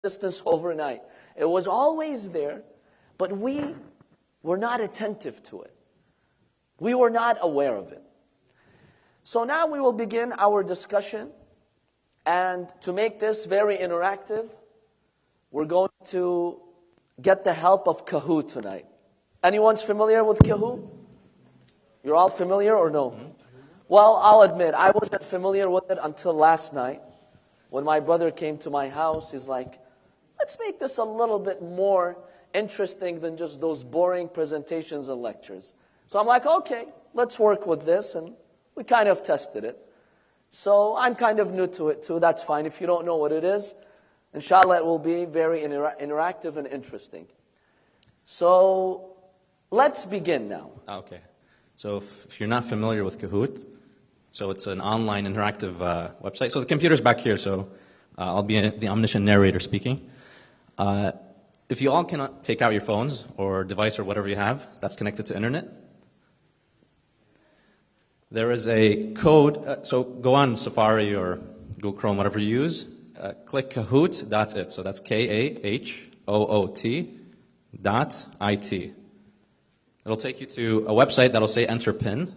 existence overnight. It was always there, but we were not attentive to it. We were not aware of it. So now we will begin our discussion. And to make this very interactive, we're going to get the help of Kahoot tonight. Anyone's familiar with Kahoot? You're all familiar or no? Well, I'll admit, I wasn't familiar with it until last night. When my brother came to my house, he's like, let's make this a little bit more interesting than just those boring presentations and lectures. So I'm like, okay, let's work with this. And we kind of tested it. So I'm kind of new to it too. That's fine. If you don't know what it is, inshallah, it will be very interactive and interesting. So let's begin now. Okay. So if you're not familiar with Kahoot, so it's an online interactive website. So the computer's back here, so I'll be the omniscient narrator speaking. If you all cannot take out your phones or device or whatever you have that's connected to internet, there is a code. So go on Safari or Google Chrome, whatever you use. Click Kahoot.it. So that's KAHOOT.IT. It'll take you to a website that'll say enter PIN.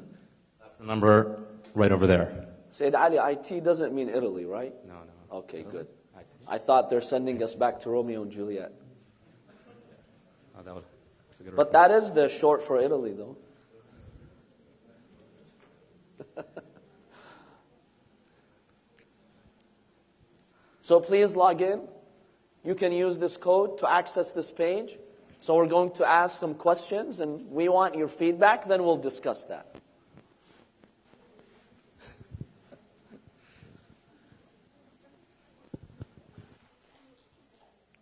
That's the number right over there. Sayyid Ali, IT doesn't mean Italy, right? No. Okay, good. I thought they're sending us back to Romeo and Juliet. Oh, that's a good But reference. that is the short for Italy, though. So please log in. You can use this code to access this page. So we're going to ask some questions, and we want your feedback, then we'll discuss that.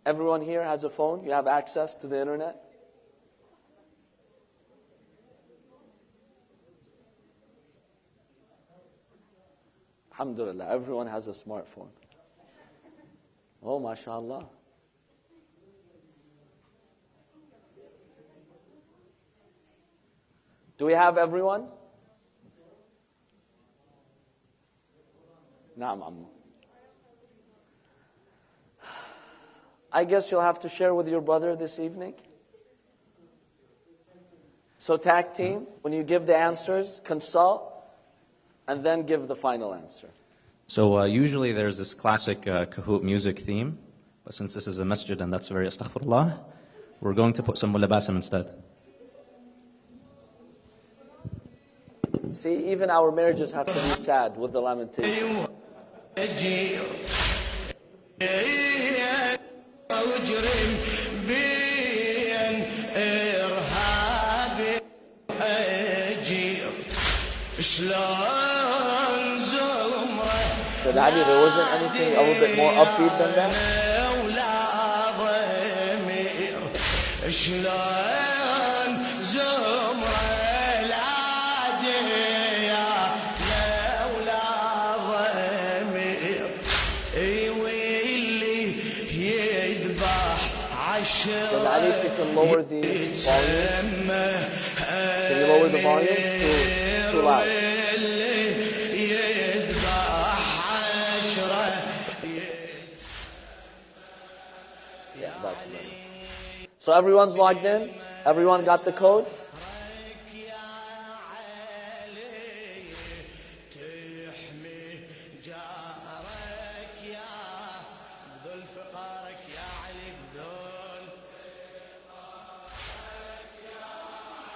Everyone here has a phone? You have access to the internet? Alhamdulillah, everyone has a smartphone. Oh, mashallah. Do we have everyone? Naam. I guess you'll have to share with your brother this evening. So tag team, when you give the answers, consult, and then give the final answer. So usually there's this classic Kahoot music theme, but since this is a masjid and that's very astaghfirullah, we're going to put some Mullah Basim instead. See, even our marriages have to be sad with the lamentations. Said Ali, there wasn't anything a little bit more upbeat than that? Said Ali, if you can lower the volume. Can you lower the volume? It's too loud. Yeah, that's better. So everyone's logged in? Everyone got the code?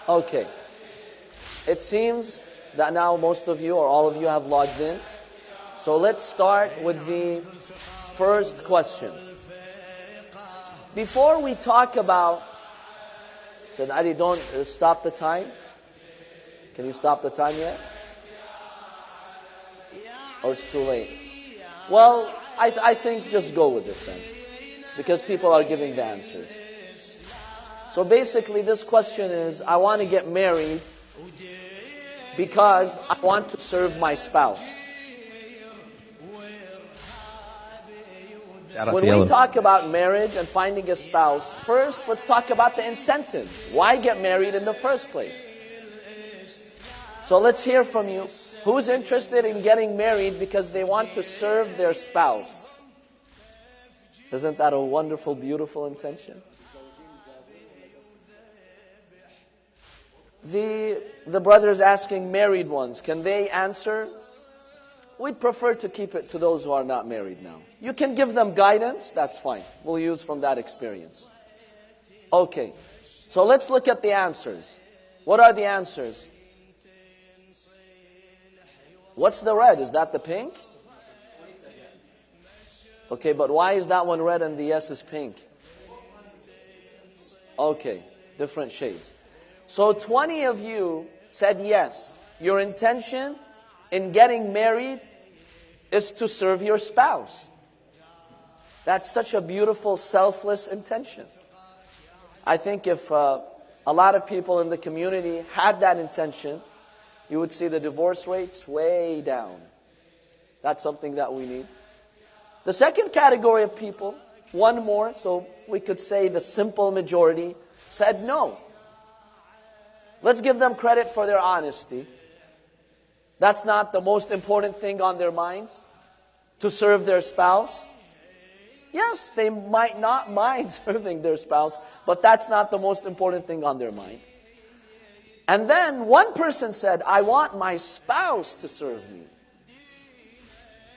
Okay. It seems that now most of you or all of you have logged in. So let's start with the first question. Before we talk about... Said Ali, don't stop the time. Can you stop the time yet? Or it's too late? Well, I think just go with it then. Because people are giving the answers. So basically this question is, I want to get married because I want to serve my spouse. When we talk about marriage and finding a spouse, first let's talk about the incentives. Why get married in the first place? So let's hear from you. Who's interested in getting married because they want to serve their spouse? Isn't that a wonderful, beautiful intention? The brothers asking married ones, can they answer? We'd prefer to keep it to those who are not married now. You can give them guidance, that's fine. We'll use from that experience. Okay, so let's look at the answers. What are the answers? What's the red? Is that the pink? Okay, but why is that one red and the yes is pink? Okay, different shades. So 20 of you said yes. Your intention in getting married is to serve your spouse. That's such a beautiful, selfless intention. I think if a lot of people in the community had that intention, you would see the divorce rates way down. That's something that we need. The second category of people, one more, so we could say the simple majority, said no. Let's give them credit for their honesty. That's not the most important thing on their minds, to serve their spouse. Yes, they might not mind serving their spouse, but that's not the most important thing on their mind. And then one person said, I want my spouse to serve me.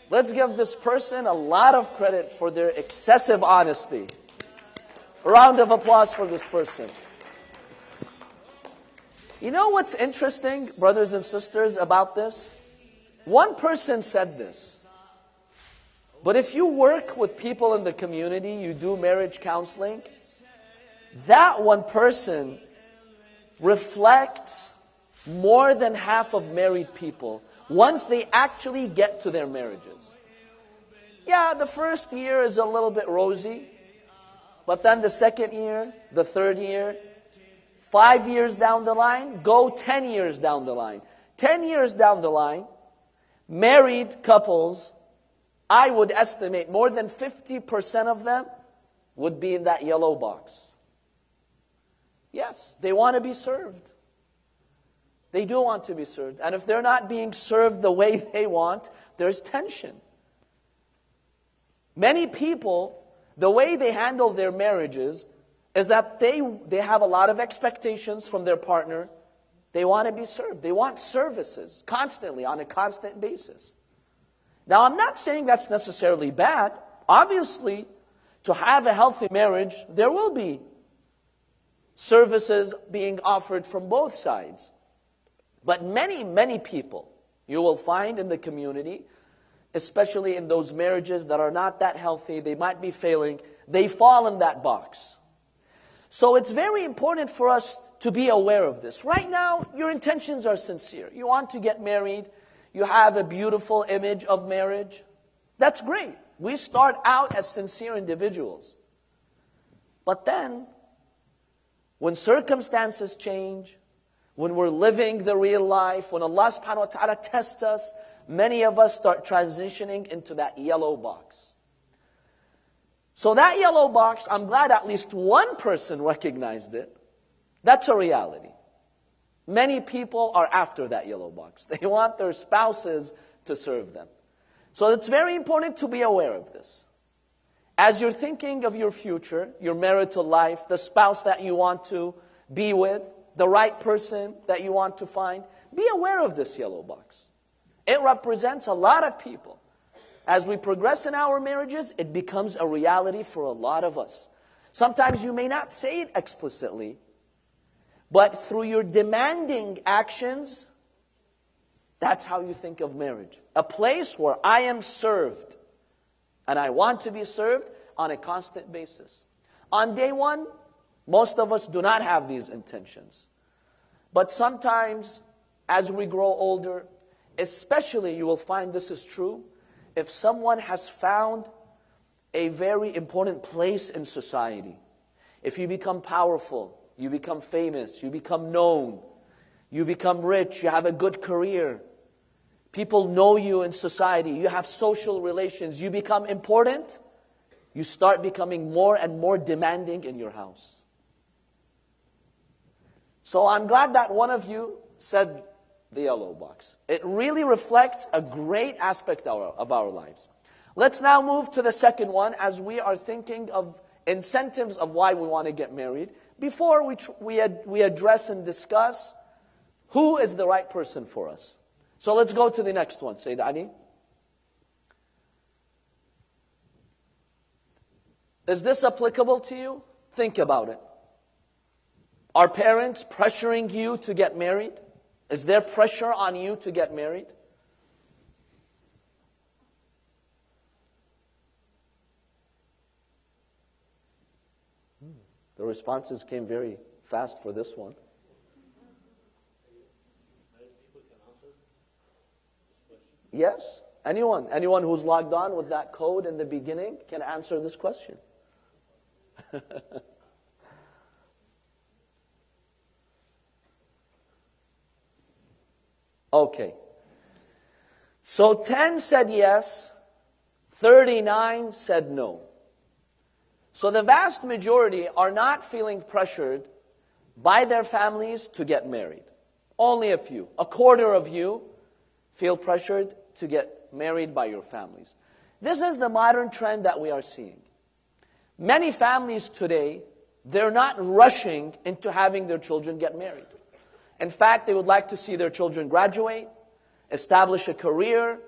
Let's give this person a lot of credit for their excessive honesty. A round of applause for this person. You know what's interesting, brothers and sisters, about this? One person said this. But if you work with people in the community, you do marriage counseling, that one person reflects more than half of married people once they actually get to their marriages. Yeah, the first year is a little bit rosy, but then the second year, the third year, 5 years down the line, go 10 years down the line. 10 years down the line, married couples, I would estimate more than 50% of them would be in that yellow box. Yes, they want to be served. They do want to be served. And if they're not being served the way they want, there's tension. Many people, the way they handle their marriages is that they have a lot of expectations from their partner. They want to be served. They want services constantly, on a constant basis. Now, I'm not saying that's necessarily bad. Obviously, to have a healthy marriage, there will be services being offered from both sides. But many, many people you will find in the community, especially in those marriages that are not that healthy, they might be failing, they fall in that box. So it's very important for us to be aware of this. Right now, your intentions are sincere. You want to get married. You have a beautiful image of marriage. That's great. We start out as sincere individuals. But then, when circumstances change, when we're living the real life, when Allah subhanahu wa ta'ala tests us, many of us start transitioning into that yellow box. So that yellow box, I'm glad at least one person recognized it. That's a reality. Many people are after that yellow box. They want their spouses to serve them. So it's very important to be aware of this. As you're thinking of your future, your marital life, the spouse that you want to be with, the right person that you want to find, be aware of this yellow box. It represents a lot of people. As we progress in our marriages, it becomes a reality for a lot of us. Sometimes you may not say it explicitly, but through your demanding actions, that's how you think of marriage. A place where I am served, and I want to be served on a constant basis. On day one, most of us do not have these intentions. But sometimes, as we grow older, especially you will find this is true, if someone has found a very important place in society, if you become powerful, you become famous, you become known, you become rich, you have a good career, people know you in society, you have social relations, you become important, you start becoming more and more demanding in your house. So I'm glad that one of you said the yellow box. It really reflects a great aspect of our lives. Let's now move to the second one as we are thinking of incentives of why we want to get married. Before we address and discuss who is the right person for us. So let's go to the next one, Sayyid Ali. Is this applicable to you? Think about it. Are parents pressuring you to get married? Is there pressure on you to get married? The responses came very fast for this one. Yes, anyone who's logged on with that code in the beginning can answer this question. Okay. So 10 said yes, 39 said no. So the vast majority are not feeling pressured by their families to get married. Only a few. A quarter of you feel pressured to get married by your families. This is the modern trend that we are seeing. Many families today, they're not rushing into having their children get married. In fact, they would like to see their children graduate, establish a career,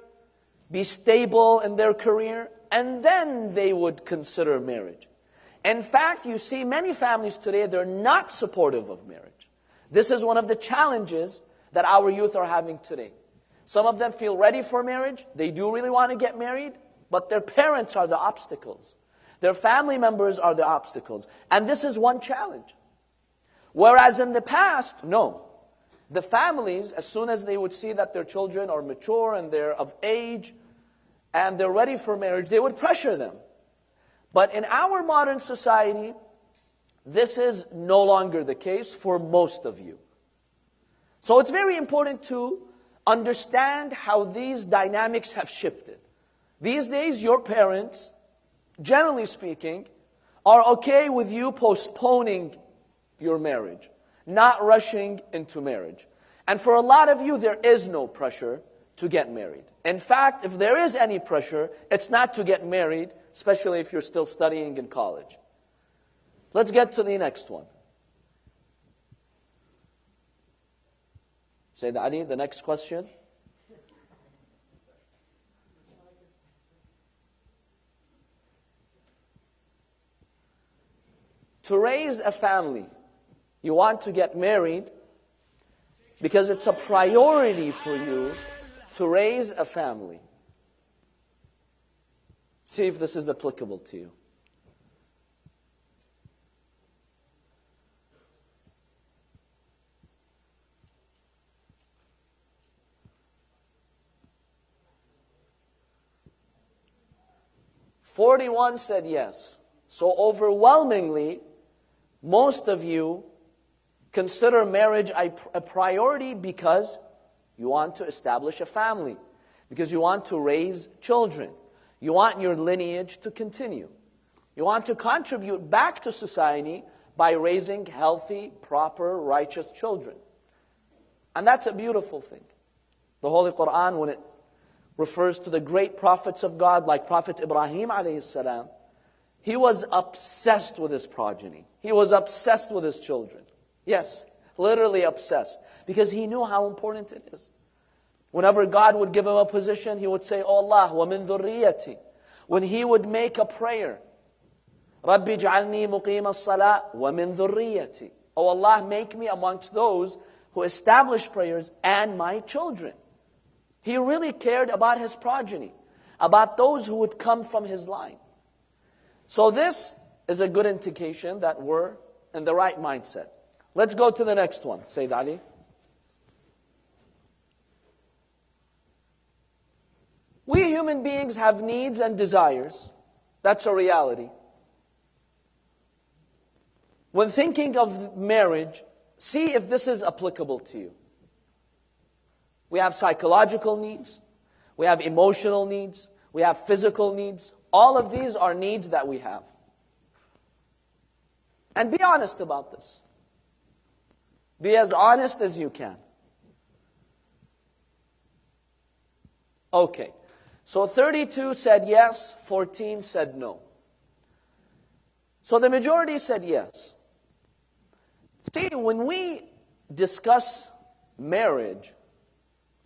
be stable in their career, and then they would consider marriage. In fact, you see many families today, they're not supportive of marriage. This is one of the challenges that our youth are having today. Some of them feel ready for marriage. They do really want to get married, but their parents are the obstacles. Their family members are the obstacles. And this is one challenge. Whereas in the past, no. The families, as soon as they would see that their children are mature and they're of age and they're ready for marriage, they would pressure them. But in our modern society, this is no longer the case for most of you. So it's very important to understand how these dynamics have shifted. These days, your parents, generally speaking, are okay with you postponing your marriage, not rushing into marriage. And for a lot of you, there is no pressure to get married. In fact, if there is any pressure, it's not to get married, especially if you're still studying in college. Let's get to the next one. Sayyid Ali, the next question. To raise a family, you want to get married because it's a priority for you to raise a family. See if this is applicable to you. "41 said yes. So overwhelmingly, most of you consider marriage a priority because you want to establish a family, because you want to raise children. You want your lineage to continue. You want to contribute back to society by raising healthy, proper, righteous children. And that's a beautiful thing. The Holy Quran, when it refers to the great prophets of God, like Prophet Ibrahim alayhi salam, he was obsessed with his progeny. He was obsessed with his children. Yes, literally obsessed. Because he knew how important it is. Whenever God would give him a position, he would say, "Oh Allah, wa min dhurriyyati." When he would make a prayer, "Rabbi ij'alni muqim as-salat wa min dhurriyyati." Oh Allah, make me amongst those who establish prayers and my children. He really cared about his progeny, about those who would come from his line. So this is a good indication that we're in the right mindset. Let's go to the next one, Sayyid Ali. We human beings have needs and desires. That's a reality. When thinking of marriage, see if this is applicable to you. We have psychological needs. We have emotional needs. We have physical needs. All of these are needs that we have. And be honest about this. Be as honest as you can. Okay. So 32 said yes, 14 said no. So the majority said yes. See, when we discuss marriage,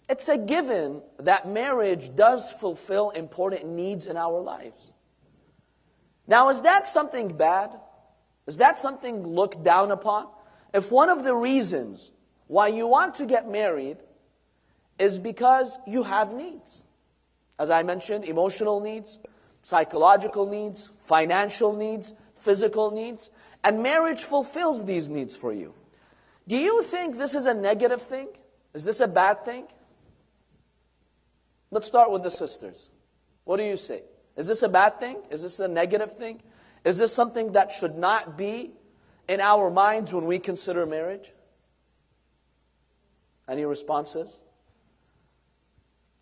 it's a given that marriage does fulfill important needs in our lives. Now, is that something bad? Is that something looked down upon? If one of the reasons why you want to get married is because you have needs, as I mentioned, emotional needs, psychological needs, financial needs, physical needs, and marriage fulfills these needs for you. Do you think this is a negative thing? Is this a bad thing? Let's start with the sisters. What do you say? Is this a bad thing? Is this a negative thing? Is this something that should not be in our minds when we consider marriage? Any responses?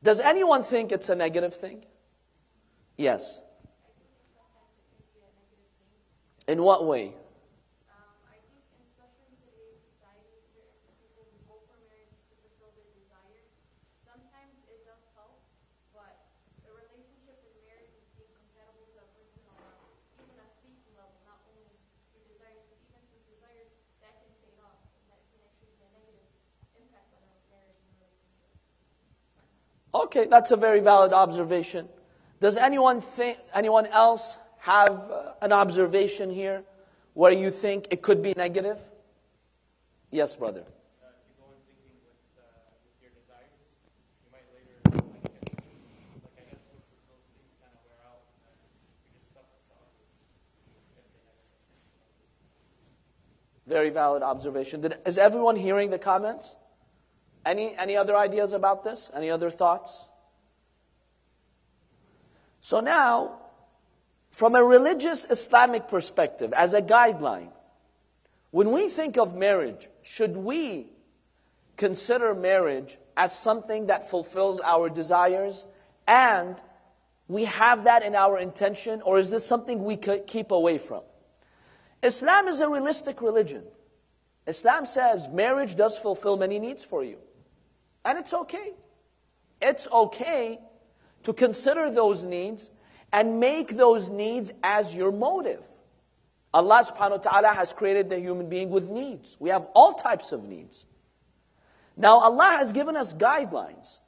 Does anyone think it's a negative thing? Yes. In what way? I think especially in today's society, certain people who go for marriage to fulfill their desires. Sometimes it does help, but the relationship in marriage is being compatible to a personal level, even a speaking level, not only through desires, but even through desires that can fade off, and that can actually be a negative impact on a marriage and relationship. Okay, that's a very valid observation. Does anyone else have an observation here where you think it could be negative? Yes, brother. If you go in thinking with your desires, you might later, I guess those things kind of wear out, and you're just stuck with the other. Very valid observation. Is everyone hearing the comments? Any other ideas about this? Any other thoughts? So now, from a religious Islamic perspective, as a guideline, when we think of marriage, should we consider marriage as something that fulfills our desires and we have that in our intention, or is this something we could keep away from? Islam is a realistic religion. Islam says marriage does fulfill many needs for you. And it's okay. It's okay to consider those needs and make those needs as your motive. Allah subhanahu wa ta'ala has created the human being with needs. We have all types of needs. Now Allah has given us guidelines.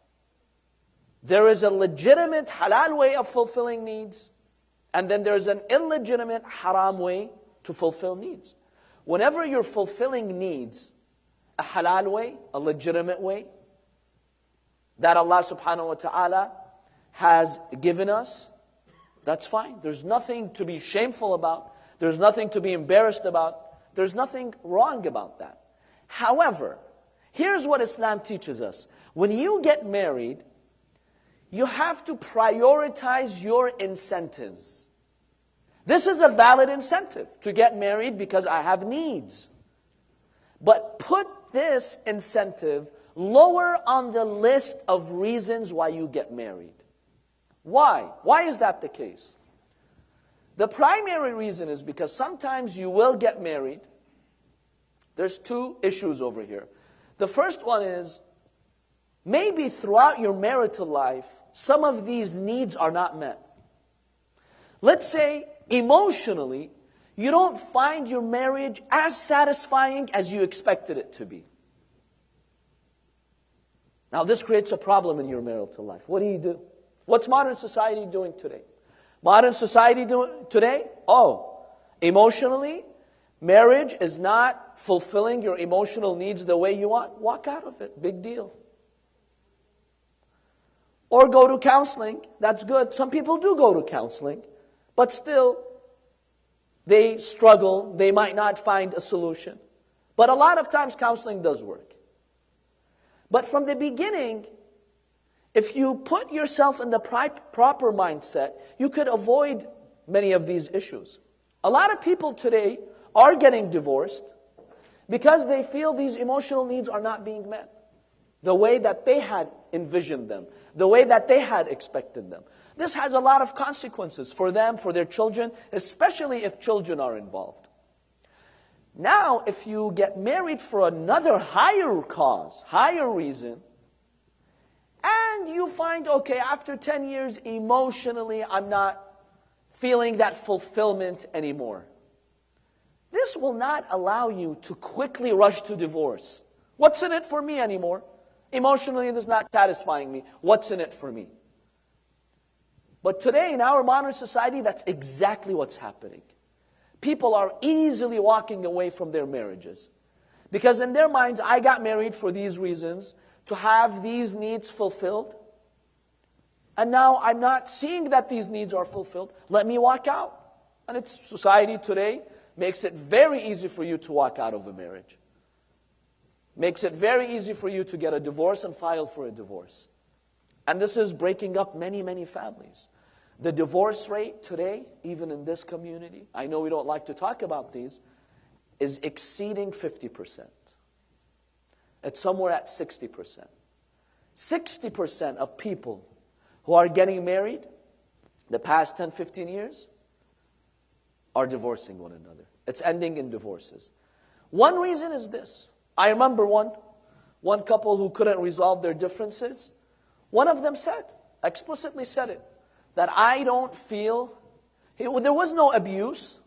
There is a legitimate halal way of fulfilling needs, and then there's an illegitimate haram way to fulfill needs. Whenever you're fulfilling needs, a halal way, a legitimate way, that Allah subhanahu wa ta'ala has given us, that's fine. There's nothing to be shameful about. There's nothing to be embarrassed about. There's nothing wrong about that. However, here's what Islam teaches us. When you get married, you have to prioritize your incentives. This is a valid incentive to get married because I have needs. But put this incentive lower on the list of reasons why you get married. Why? Why is that the case? The primary reason is because sometimes you will get married. There's two issues over here. The first one is, maybe throughout your marital life, some of these needs are not met. Let's say, emotionally, you don't find your marriage as satisfying as you expected it to be. Now this creates a problem in your marital life. What do? What's modern society doing today? Modern society doing today? Emotionally, marriage is not fulfilling your emotional needs the way you want. Walk out of it. Big deal. Or go to counseling. That's good. Some people do go to counseling, but still, they struggle. They might not find a solution. But a lot of times, counseling does work. But from the beginning, if you put yourself in the proper mindset, you could avoid many of these issues. A lot of people today are getting divorced because they feel these emotional needs are not being met the way that they had envisioned them, the way that they had expected them. This has a lot of consequences for them, for their children, especially if children are involved. Now, if you get married for another higher cause, higher reason, and And you find, okay, after 10 years, emotionally, I'm not feeling that fulfillment anymore. This will not allow you to quickly rush to divorce. What's in it for me anymore? Emotionally, this is not satisfying me. What's in it for me? But today, in our modern society, that's exactly what's happening. People are easily walking away from their marriages. Because in their minds, I got married for these reasons, to have these needs fulfilled. And now I'm not seeing that these needs are fulfilled. Let me walk out. And it's society today makes it very easy for you to walk out of a marriage. Makes it very easy for you to get a divorce and file for a divorce. And this is breaking up many, many families. The divorce rate today, even in this community, I know we don't like to talk about these, is exceeding 50%. It's somewhere at 60%. 60% of people who are getting married the past 10, 15 years are divorcing one another. It's ending in divorces. One reason is this. I remember one couple who couldn't resolve their differences. One of them said, explicitly said it, that I don't feel, there was no abuse.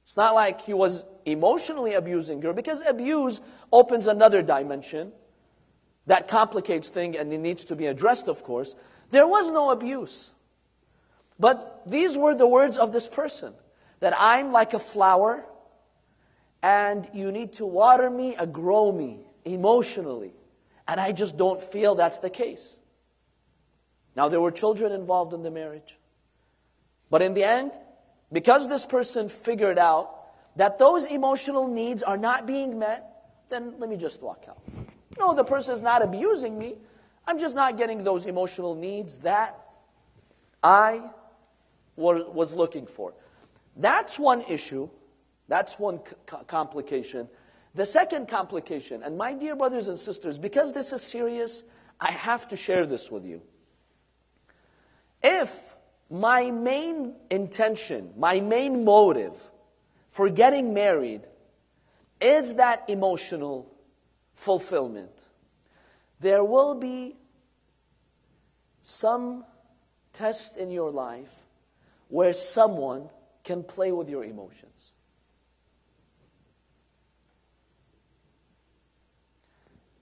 It's not like he was emotionally abusing her, because abuse opens another dimension that complicates things and it needs to be addressed, of course. There was no abuse. But these were the words of this person, that I'm like a flower and you need to water me and grow me emotionally. And I just don't feel that's the case. Now, there were children involved in the marriage. But in the end, because this person figured out that those emotional needs are not being met, then let me just walk out. No, the person is not abusing me. I'm just not getting those emotional needs that I was looking for. That's one issue. That's one complication. The second complication, and my dear brothers and sisters, because this is serious, I have to share this with you. If my main intention, my main motive for getting married is that emotional fulfillment, there will be some test in your life where someone can play with your emotions.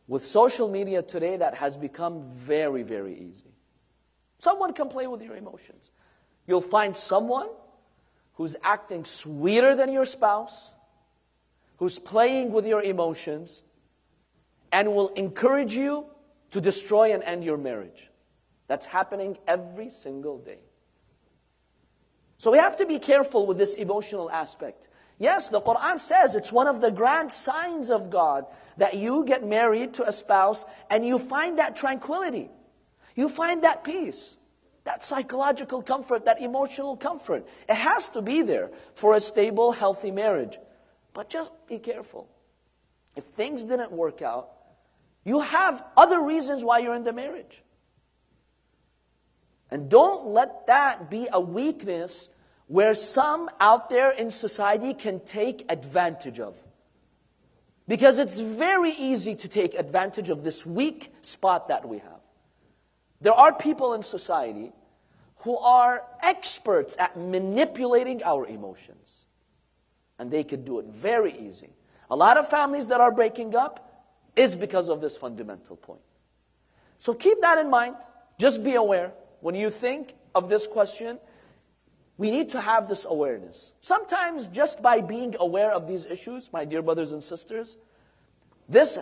With social media today, that has become very, very easy. Someone can play with your emotions. You'll find someone who's acting sweeter than your spouse, who's playing with your emotions, and will encourage you to destroy and end your marriage. That's happening every single day. So we have to be careful with this emotional aspect. Yes, the Quran says it's one of the grand signs of God that you get married to a spouse and you find that tranquility. You find that peace, that psychological comfort, that emotional comfort. It has to be there for a stable, healthy marriage. But just be careful. If things didn't work out, you have other reasons why you're in the marriage. And don't let that be a weakness where some out there in society can take advantage of. Because it's very easy to take advantage of this weak spot that we have. There are people in society who are experts at manipulating our emotions. And they could do it very easy. A lot of families that are breaking up is because of this fundamental point. So keep that in mind. Just be aware. When you think of this question, we need to have this awareness. Sometimes just by being aware of these issues, my dear brothers and sisters, this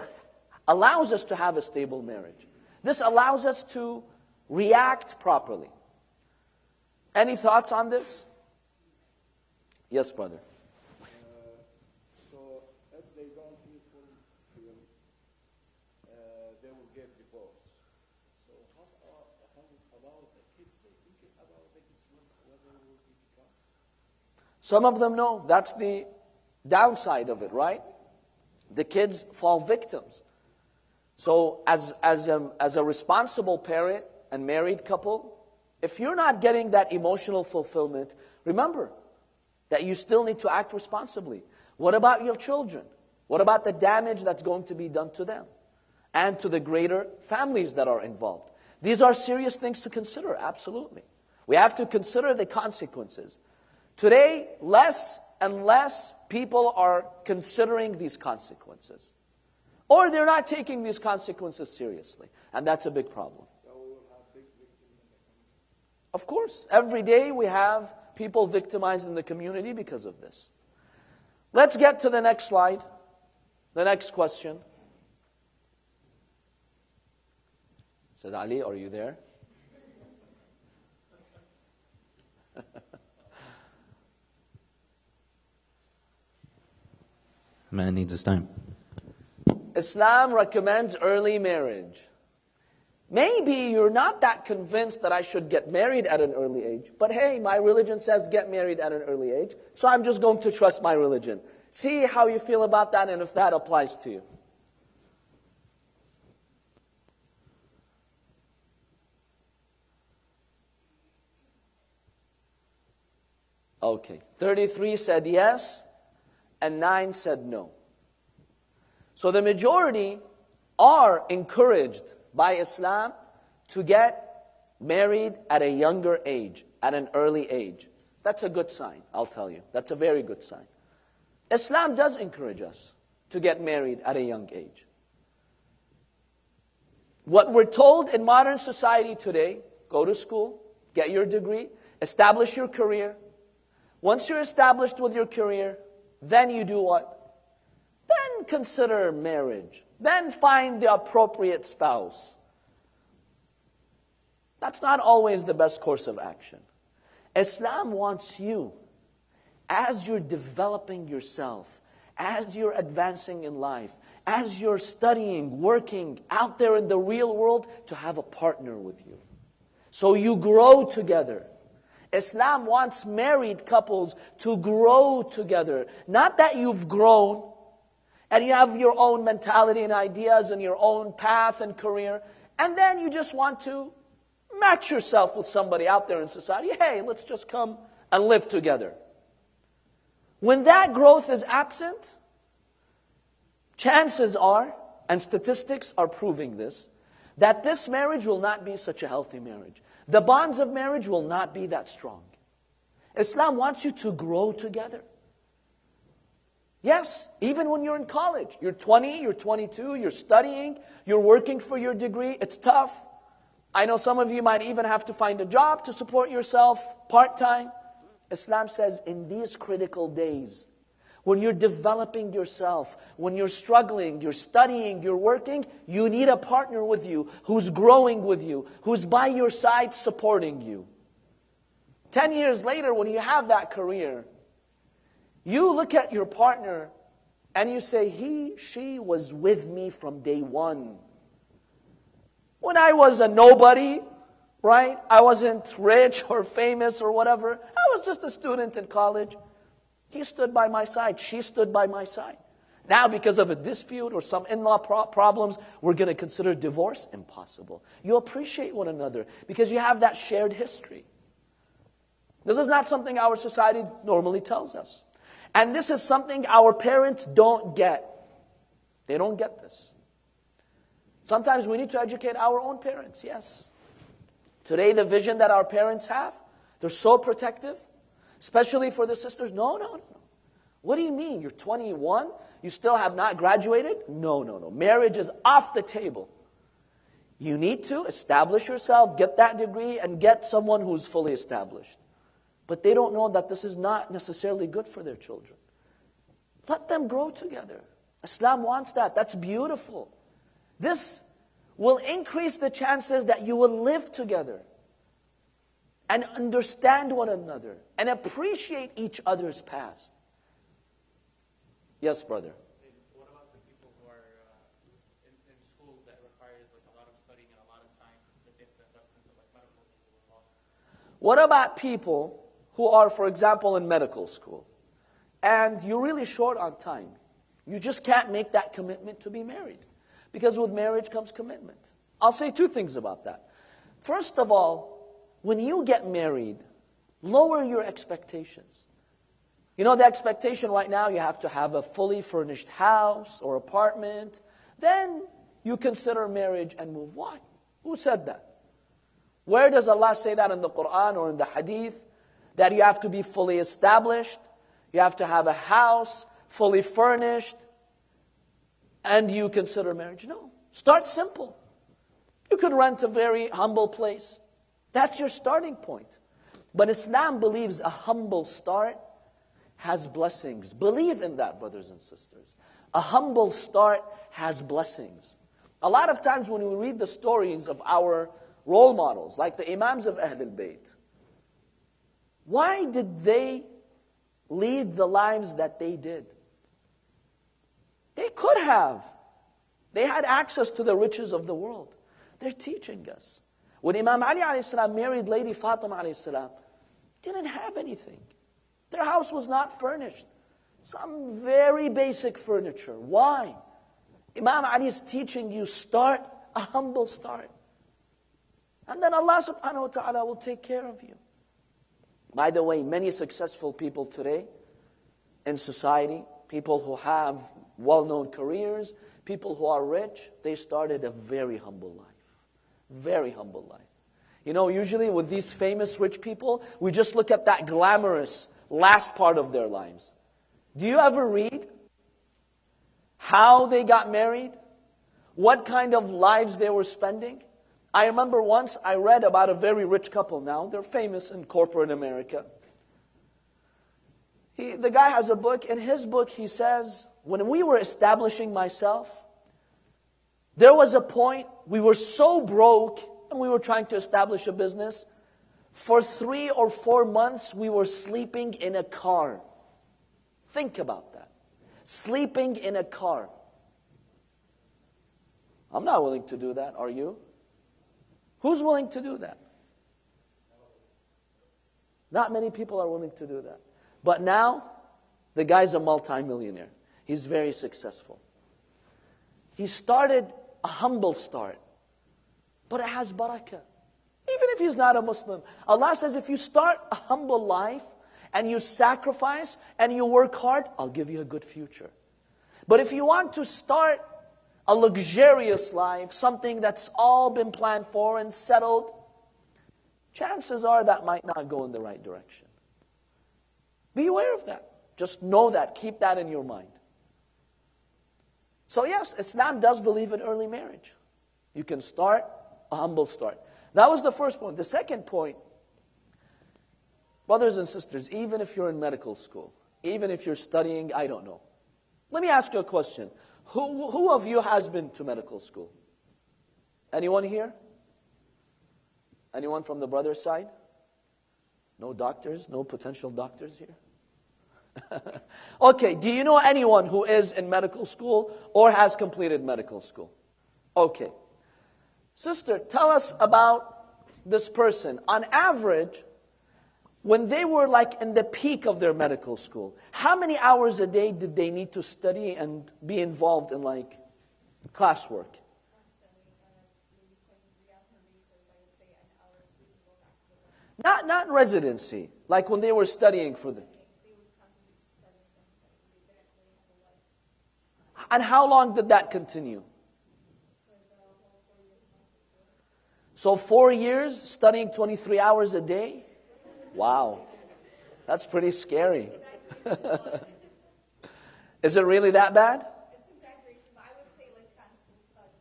allows us to have a stable marriage. This allows us to react properly. Any thoughts on this? Yes, brother. So if they don't feel fulfilled, they will get divorced. So how about the kids? They thinking about the kids, whether will become? Some of them know. That's the downside of it, right? The kids fall victims. So as a responsible parent and married couple, if you're not getting that emotional fulfillment, remember that you still need to act responsibly. What about your children? What about the damage that's going to be done to them and to the greater families that are involved? These are serious things to consider, absolutely. We have to consider the consequences. Today, less and less people are considering these consequences. Or they're not taking these consequences seriously. And that's a big problem. Of course, every day we have people victimized in the community because of this. Let's get to the next slide. The next question. Said Ali, are you there? Man needs his time. Islam recommends early marriage. Maybe you're not that convinced that I should get married at an early age. But hey, my religion says get married at an early age. So I'm just going to trust my religion. See how you feel about that and if that applies to you. Okay, 33 said yes, and 9 said no. So the majority are encouraged by Islam to get married at a younger age, at an early age. That's a good sign, I'll tell you. That's a very good sign. Islam does encourage us to get married at a young age. What we're told in modern society today, go to school, get your degree, establish your career. Once you're established with your career, then you do what? Then consider marriage. Then find the appropriate spouse. That's not always the best course of action. Islam wants you, as you're developing yourself, as you're advancing in life, as you're studying, working out there in the real world, to have a partner with you. So you grow together. Islam wants married couples to grow together. Not that you've grown and you have your own mentality and ideas and your own path and career, and then you just want to match yourself with somebody out there in society. Hey, let's just come and live together. When that growth is absent, chances are, and statistics are proving this, that this marriage will not be such a healthy marriage. The bonds of marriage will not be that strong. Islam wants you to grow together. Yes, even when you're in college, you're 20, you're 22, you're studying, you're working for your degree, it's tough. I know some of you might even have to find a job to support yourself part-time. Islam says in these critical days, when you're developing yourself, when you're struggling, you're studying, you're working, you need a partner with you, who's growing with you, who's by your side supporting you. 10 years later, when you have that career, you look at your partner and you say, she was with me from day one. When I was a nobody, right? I wasn't rich or famous or whatever. I was just a student in college. He stood by my side. She stood by my side. Now, because of a dispute or some in-law problems, we're going to consider divorce impossible. You appreciate one another because you have that shared history. This is not something our society normally tells us. And this is something our parents don't get. They don't get this. Sometimes we need to educate our own parents, yes. Today, the vision that our parents have, they're so protective, especially for the sisters. No. What do you mean? You're 21? You still have not graduated? No. Marriage is off the table. You need to establish yourself, get that degree, and get someone who's fully established. But they don't know that this is not necessarily good for their children. Let them grow together. Islam wants that. That's beautiful. This will increase the chances that you will live together and understand one another and appreciate each other's past. Yes, brother. What about the people who are in school that requires like a lot of studying and a lot of time that they have to invest into like medical school and law school? What about people who are, for example, in medical school and you're really short on time? You just can't make that commitment to be married. Because with marriage comes commitment. I'll say two things about that. First of all, when you get married, lower your expectations. You know the expectation right now, you have to have a fully furnished house or apartment. Then you consider marriage and move. Why? Who said that? Where does Allah say that in the Quran or in the Hadith? That you have to be fully established, you have to have a house, fully furnished, and you consider marriage? No. Start simple. You could rent a very humble place. That's your starting point. But Islam believes a humble start has blessings. Believe in that, brothers and sisters. A humble start has blessings. A lot of times when we read the stories of our role models, like the Imams of Ahlul Bayt, why did they lead the lives that they did? They could have. They had access to the riches of the world. They're teaching us. When Imam Ali a.s. married Lady Fatima a.s., didn't have anything. Their house was not furnished. Some very basic furniture. Why? Imam Ali is teaching you, start a humble start. And then Allah subhanahu wa ta'ala will take care of you. By the way, many successful people today in society, people who have well-known careers, people who are rich, they started a very humble life. Very humble life. You know, usually with these famous rich people, we just look at that glamorous last part of their lives. Do you ever read how they got married? What kind of lives they were spending? I remember once I read about a very rich couple now. They're famous in corporate America. The guy has a book. In his book, he says, when we were establishing myself, there was a point we were so broke and we were trying to establish a business. For 3 or 4 months, we were sleeping in a car. Think about that. Sleeping in a car. I'm not willing to do that, are you? Who's willing to do that? Not many people are willing to do that. But now, the guy's a multimillionaire. He's very successful. He started a humble start, but it has barakah. Even if he's not a Muslim, Allah says, if you start a humble life and you sacrifice and you work hard, I'll give you a good future. But if you want to start a luxurious life, something that's all been planned for and settled, chances are that might not go in the right direction. Be aware of that. Just know that. Keep that in your mind. So yes, Islam does believe in early marriage. You can start a humble start. That was the first point. The second point, brothers and sisters, even if you're in medical school, even if you're studying, I don't know. Let me ask you a question. Who of you has been to medical school? Anyone here? Anyone from the brother side? No doctors? No potential doctors here? Okay, do you know anyone who is in medical school or has completed medical school? Okay. Sister, tell us about this person. On average, when they were like in the peak of their medical school, how many hours a day did they need to study and be involved in like classwork? Not residency, like when they were studying for the... And how long did that continue? So 4 years, studying 23 hours a day? Wow, that's pretty scary. Is it really that bad? It's exaggeration, but I would say like constant study.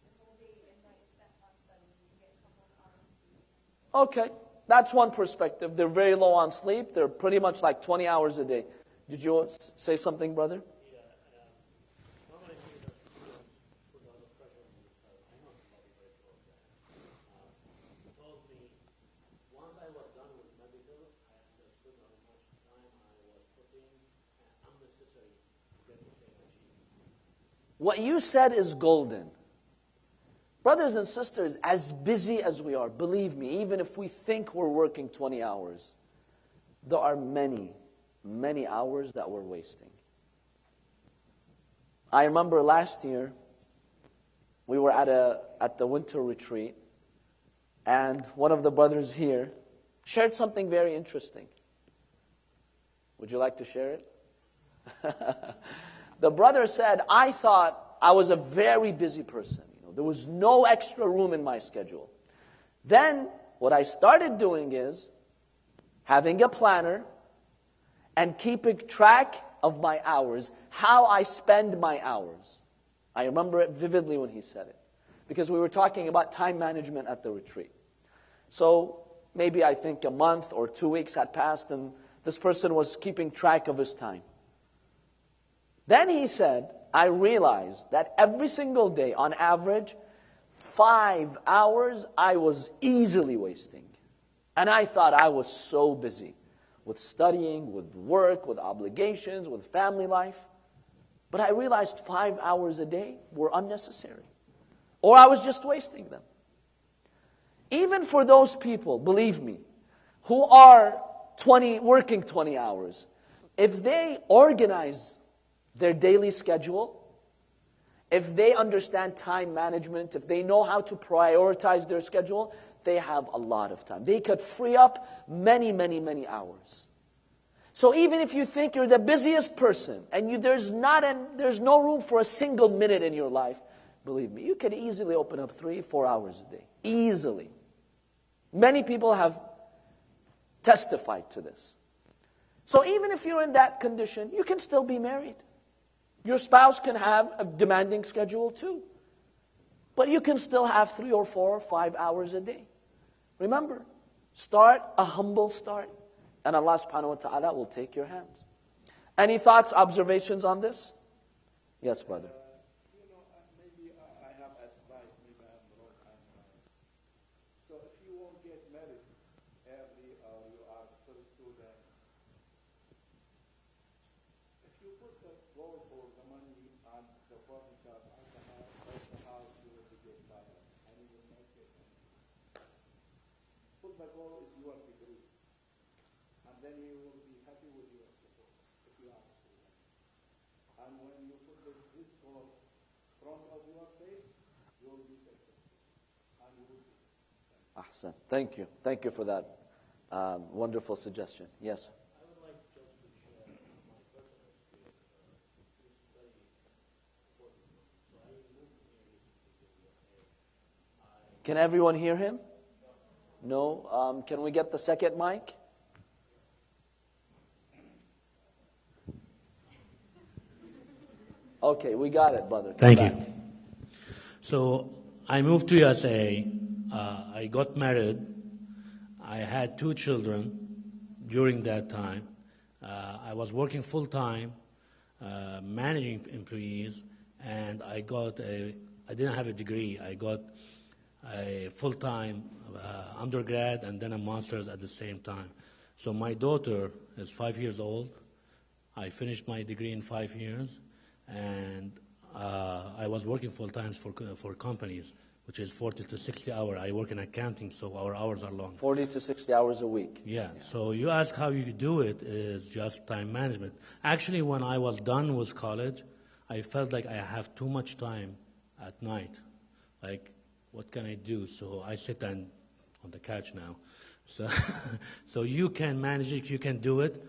The whole day and night spent on studying. You get a couple of hours sleep. Okay, that's one perspective. They're very low on sleep. They're pretty much like 20 hours a day. Did you say something, brother? What you said is golden. Brothers and sisters, as busy as we are, believe me, even if we think we're working 20 hours, there are many, many hours that we're wasting. I remember last year, we were at the winter retreat, and one of the brothers here shared something very interesting. Would you like to share it? The brother said, I thought I was a very busy person. There was no extra room in my schedule. Then, what I started doing is having a planner and keeping track of my hours, how I spend my hours. I remember it vividly when he said it, because we were talking about time management at the retreat. So maybe I think a month or 2 weeks had passed and this person was keeping track of his time. Then he said, I realized that every single day, on average, 5 hours I was easily wasting. And I thought I was so busy with studying, with work, with obligations, with family life. But I realized 5 hours a day were unnecessary. Or I was just wasting them. Even for those people, believe me, who are working 20 hours, if they organize their daily schedule, if they understand time management, if they know how to prioritize their schedule, they have a lot of time. They could free up many, many, many hours. So even if you think you're the busiest person and there's no room for a single minute in your life, believe me, you could easily open up 3-4 hours a day. Easily. Many people have testified to this. So even if you're in that condition, you can still be married. Your spouse can have a demanding schedule too. But you can still have 3 or 4 or 5 hours a day. Remember, start a humble start. And Allah subhanahu wa ta'ala will take your hands. Any thoughts, observations on this? Yes, brother. Maybe I have advice, maybe I'm wrong. So if you won't get married early or you are still a student, if you put the goal for the money and the furniture and the house, you will get tired and you will not get anything. Put the goal is your degree. And then you will be happy with your support if you are a student. And when you put this goal in front of your face, you will be successful. And you will be. Ahsan. Thank you. Thank you for that wonderful suggestion. Yes? I would like just to share my personal experience. It's very important. So I moved here recently to the USA. Can everyone hear him? No? Can we get the second mic? Okay, we got it, brother. Thank you. So I moved to USA. I got married. I had 2 children during that time. I was working full time, managing employees, and I didn't have a degree. I got a full time undergrad and then a master's at the same time. So my daughter is 5 years old. I finished my degree in 5 years. And I was working full time for companies, which is 40 to 60 hours. I work in accounting, so our hours are long. 40 to 60 hours a week. Yeah. So you ask how you do it is just time management. Actually, when I was done with college, I felt like I have too much time at night. Like, what can I do? So I sit on the couch now. So you can manage it. You can do it.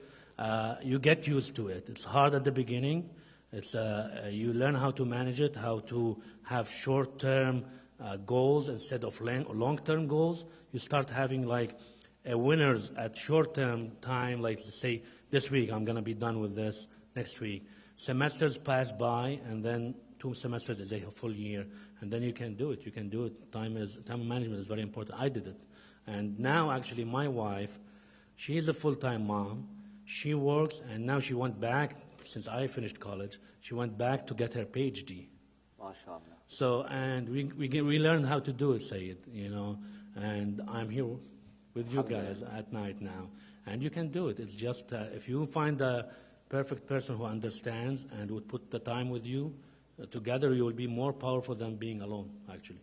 You get used to it. It's hard at the beginning. It's you learn how to manage it, how to have short-term goals instead of long-term goals. You start having like a winners at short-term time, like to say this week I'm going to be done with this, next week. Semesters pass by, and then 2 semesters is a full year, and then you can do it. You can do it. Time management is very important. I did it, and now actually my wife, she is a full-time mom. She works, and now she went back. Since I finished college, she went back to get her PhD. MashaAllah. So, and we learned how to do it, Sayyid, and I'm here with you guys at night now. And you can do it. It's just, if you find the perfect person who understands and would put the time with you, together you will be more powerful than being alone, actually.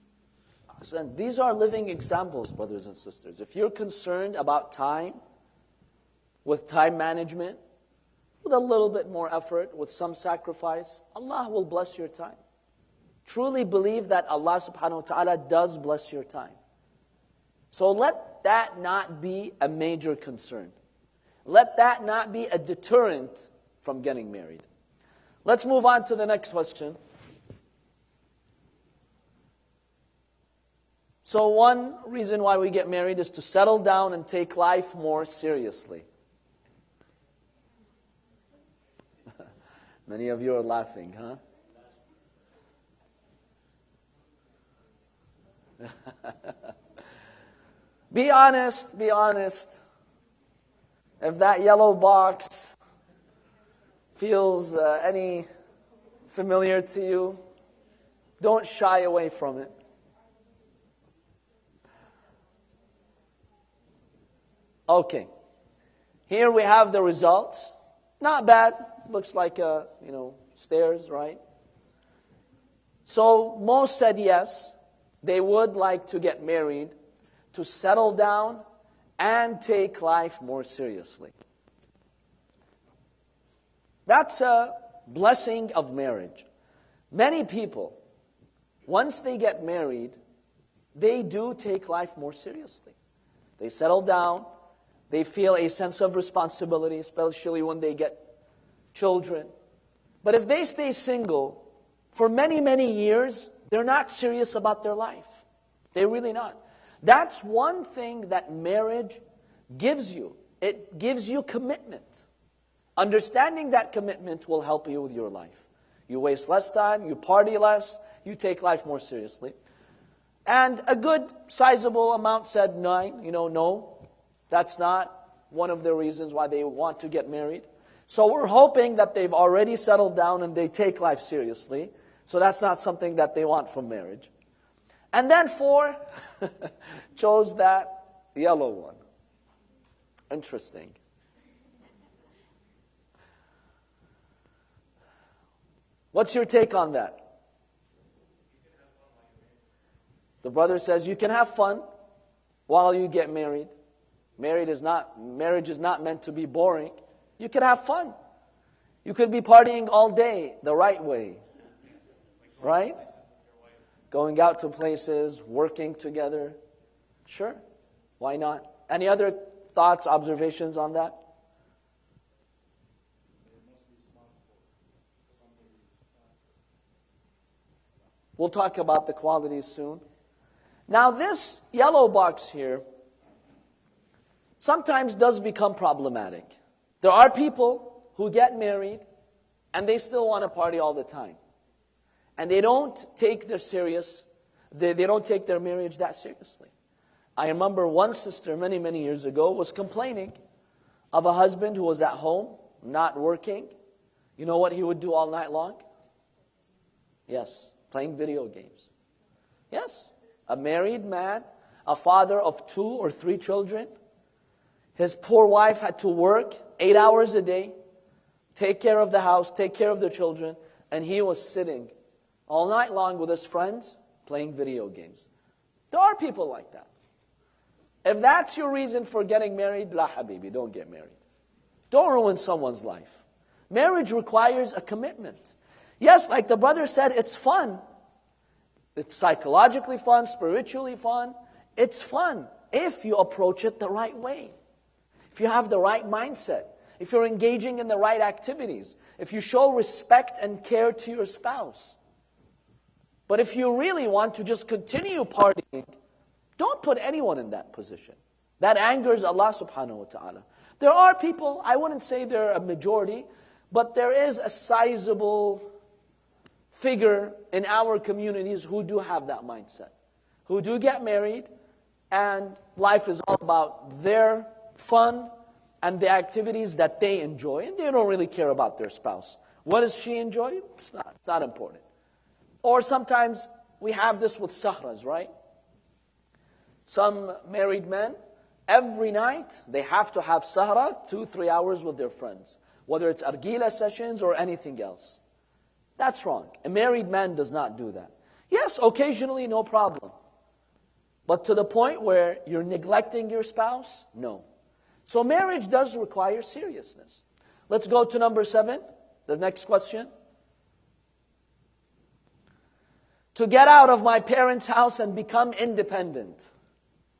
And these are living examples, brothers and sisters. If you're concerned about time, with time management, with a little bit more effort, with some sacrifice, Allah will bless your time. Truly believe that Allah subhanahu wa ta'ala does bless your time. So let that not be a major concern. Let that not be a deterrent from getting married. Let's move on to the next question. So one reason why we get married is to settle down and take life more seriously. Many of you are laughing, huh? Be honest, be honest. If that yellow box feels any familiar to you, don't shy away from it. Okay. Here we have the results. Not bad. Looks like stairs, right? So most said yes. They would like to get married, to settle down, and take life more seriously. That's a blessing of marriage. Many people, once they get married, they do take life more seriously. They settle down. They feel a sense of responsibility, especially when they get children. But if they stay single for many, many years, they're not serious about their life. They're really not. That's one thing that marriage gives you. It gives you commitment. Understanding that commitment will help you with your life. You waste less time, you party less, you take life more seriously. And a good sizable amount said no. That's not one of the reasons why they want to get married. So we're hoping that they've already settled down and they take life seriously. So that's not something that they want from marriage. And then 4 chose that yellow one. Interesting. What's your take on that? The brother says you can have fun while you get married. Marriage is not meant to be boring. You could have fun. You could be partying all day the right way. Right? Going out to places, working together. Sure. Why not? Any other thoughts, observations on that? We'll talk about the qualities soon. Now this yellow box here sometimes does become problematic. There are people who get married and they still want to party all the time. And they don't take they don't take their marriage that seriously. I remember one sister many, many years ago was complaining of a husband who was at home, not working. You know what he would do all night long? Yes, playing video games. Yes, a married man, a father of 2 or 3 children. His poor wife had to work 8 hours a day, take care of the house, take care of the children, and he was sitting all night long with his friends playing video games. There are people like that. If that's your reason for getting married, la habibi, don't get married. Don't ruin someone's life. Marriage requires a commitment. Yes, like the brother said, it's fun. It's psychologically fun, spiritually fun. It's fun if you approach it the right way. If you have the right mindset. If you're engaging in the right activities. If you show respect and care to your spouse. But if you really want to just continue partying, don't put anyone in that position. That angers Allah subhanahu wa ta'ala. There are people, I wouldn't say they're a majority, but there is a sizable figure in our communities who do have that mindset. Who do get married, and life is all about their fun and the activities that they enjoy, and they don't really care about their spouse. What does she enjoy? It's not important. Or sometimes we have this with sahras, right? Some married men, every night, they have to have sahra, 2-3 hours with their friends. Whether it's argila sessions or anything else. That's wrong. A married man does not do that. Yes, occasionally, no problem. But to the point where you're neglecting your spouse? No. So marriage does require seriousness. Let's go to number 7, the next question. To get out of my parents' house and become independent.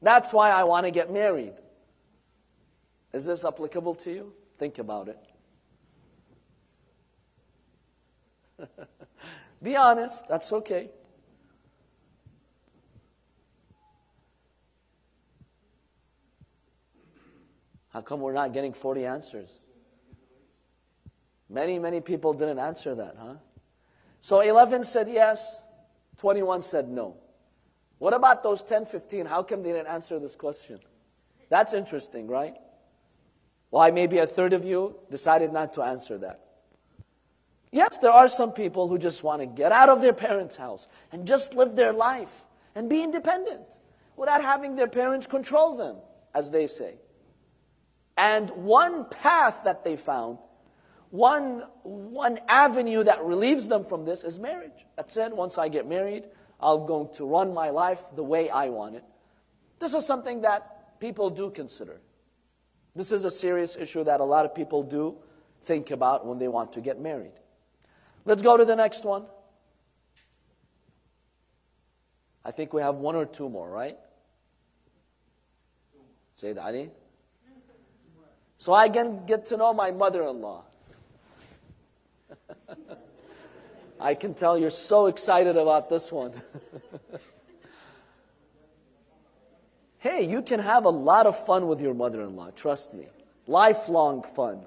That's why I want to get married. Is this applicable to you? Think about it. Be honest, that's okay. How come we're not getting 40 answers? Many people didn't answer that, huh? So 11 said yes, 21 said no. What about those 10, 15? How come they didn't answer this question? That's interesting, right? Why maybe a third of you decided not to answer that? Yes, there are some people who just want to get out of their parents' house and just live their life and be independent without having their parents control them, as they say. And one path that they found, one avenue that relieves them from this is marriage. That said, once I get married, I'm going to run my life the way I want it. This is something that people do consider. This is a serious issue that a lot of people do think about when they want to get married. Let's go to the next one. I think we have one or two more, right? Sayyid Ali? So I can get to know my mother-in-law. I can tell you're so excited about this one. Hey, you can have a lot of fun with your mother-in-law, trust me. Lifelong fun.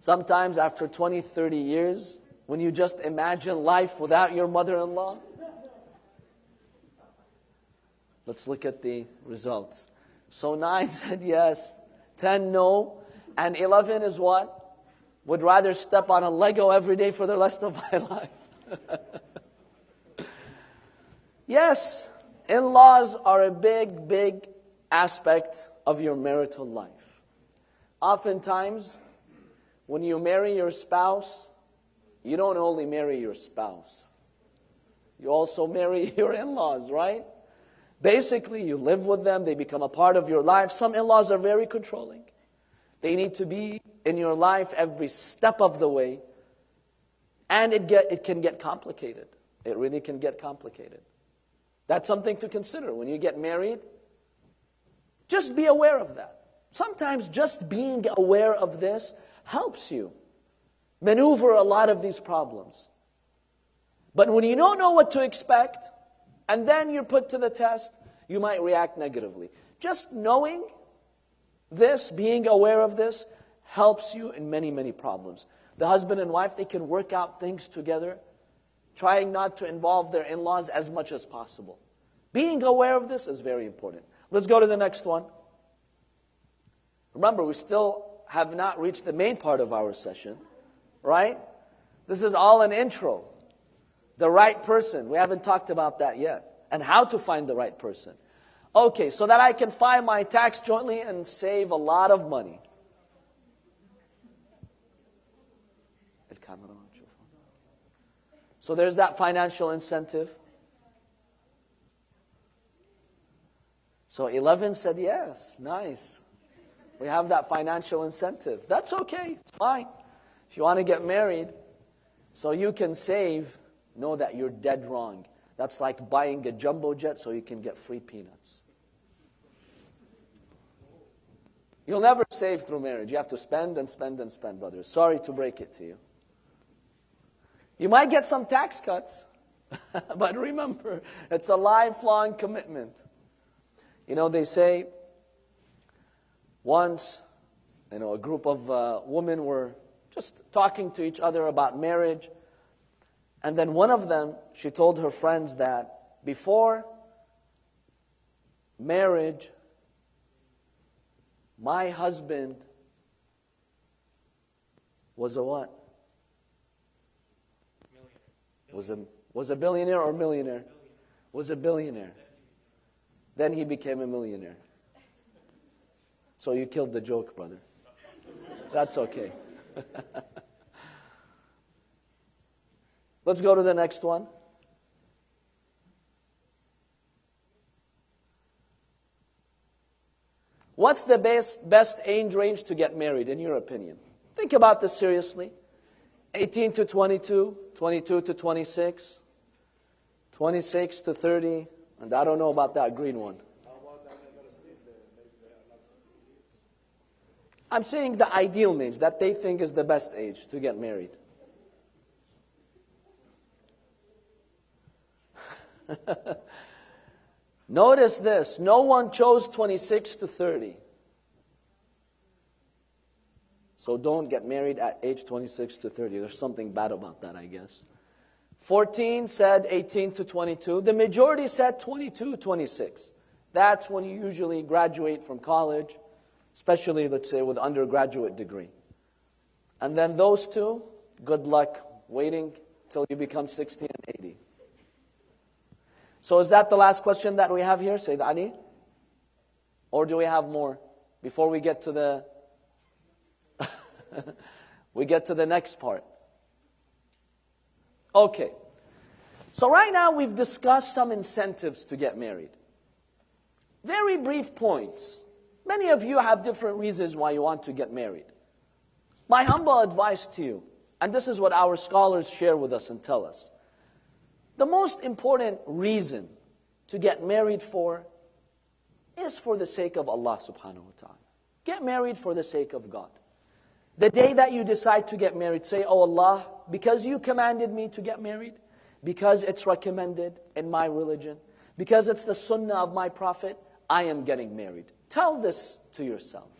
Sometimes after 20, 30 years, when you just imagine life without your mother-in-law. Let's look at the results. So 9 said yes, 10 no, and 11 is what? Would rather step on a Lego every day for the rest of my life. Yes, in-laws are a big aspect of your marital life. Oftentimes, when you marry your spouse, you don't only marry your spouse. You also marry your in-laws, right? Basically, you live with them, they become a part of your life. Some in-laws are very controlling. They need to be in your life every step of the way. And it can get complicated. It really can get complicated. That's something to consider when you get married. Just be aware of that. Sometimes just being aware of this helps you maneuver a lot of these problems. But when you don't know what to expect, and then you're put to the test, you might react negatively. Just knowing this, being aware of this, helps you in many problems. The husband and wife, they can work out things together, trying not to involve their in-laws as much as possible. Being aware of this is very important. Let's go to the next one. Remember, we still have not reached the main part of our session, right? This is all an intro. The right person. We haven't talked about that yet. And how to find the right person. Okay, so that I can file my tax jointly and save a lot of money. So there's that financial incentive. So 11 said yes, nice. We have that financial incentive. That's okay, it's fine. If you want to get married, so you can save, know that you're dead wrong. That's like buying a jumbo jet so you can get free peanuts. You'll never save through marriage. You have to spend and spend and spend, brothers. Sorry to break it to you. You might get some tax cuts, but remember, it's a lifelong commitment. You know, they say, once, a group of women were just talking to each other about marriage, and then one of them, she told her friends that before marriage, my husband was a what? Was a billionaire or millionaire? Was a billionaire. Then he became a millionaire. So you killed the joke, brother. That's okay. Let's go to the next one. What's the best age range to get married, in your opinion? Think about this seriously. 18 to 22, 22 to 26, 26 to 30, and I don't know about that green one. I'm saying the ideal age that they think is the best age to get married. Notice this, no one chose 26 to 30. So don't get married at age 26 to 30. There's something bad about that, I guess. 14 said 18 to 22. The majority said 22, 26. That's when you usually graduate from college, especially, let's say, with undergraduate degree. And then those two, good luck waiting till you become 60 and 80. So is that the last question that we have here, Sayyid Ali? Or do we have more before we get to the we get to the next part? Okay. So right now we've discussed some incentives to get married. Very brief points. Many of you have different reasons why you want to get married. My humble advice to you, and this is what our scholars share with us and tell us, the most important reason to get married for is for the sake of Allah subhanahu wa ta'ala. Get married for the sake of God. The day that you decide to get married, say, "Oh Allah, because you commanded me to get married, because it's recommended in my religion, because it's the sunnah of my prophet, I am getting married." Tell this to yourself.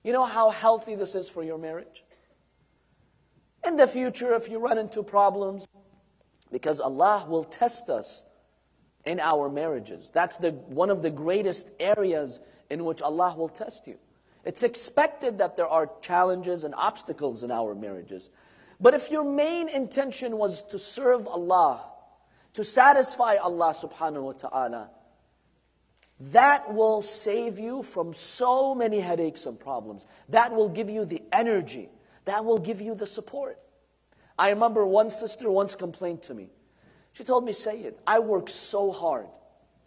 You know how healthy this is for your marriage? In the future, if you run into problems, because Allah will test us in our marriages. That's one of the greatest areas in which Allah will test you. It's expected that there are challenges and obstacles in our marriages. But if your main intention was to serve Allah, to satisfy Allah subhanahu wa ta'ala, that will save you from so many headaches and problems. That will give you the energy. That will give you the support. I remember one sister once complained to me. She told me, "Sayyid, I work so hard.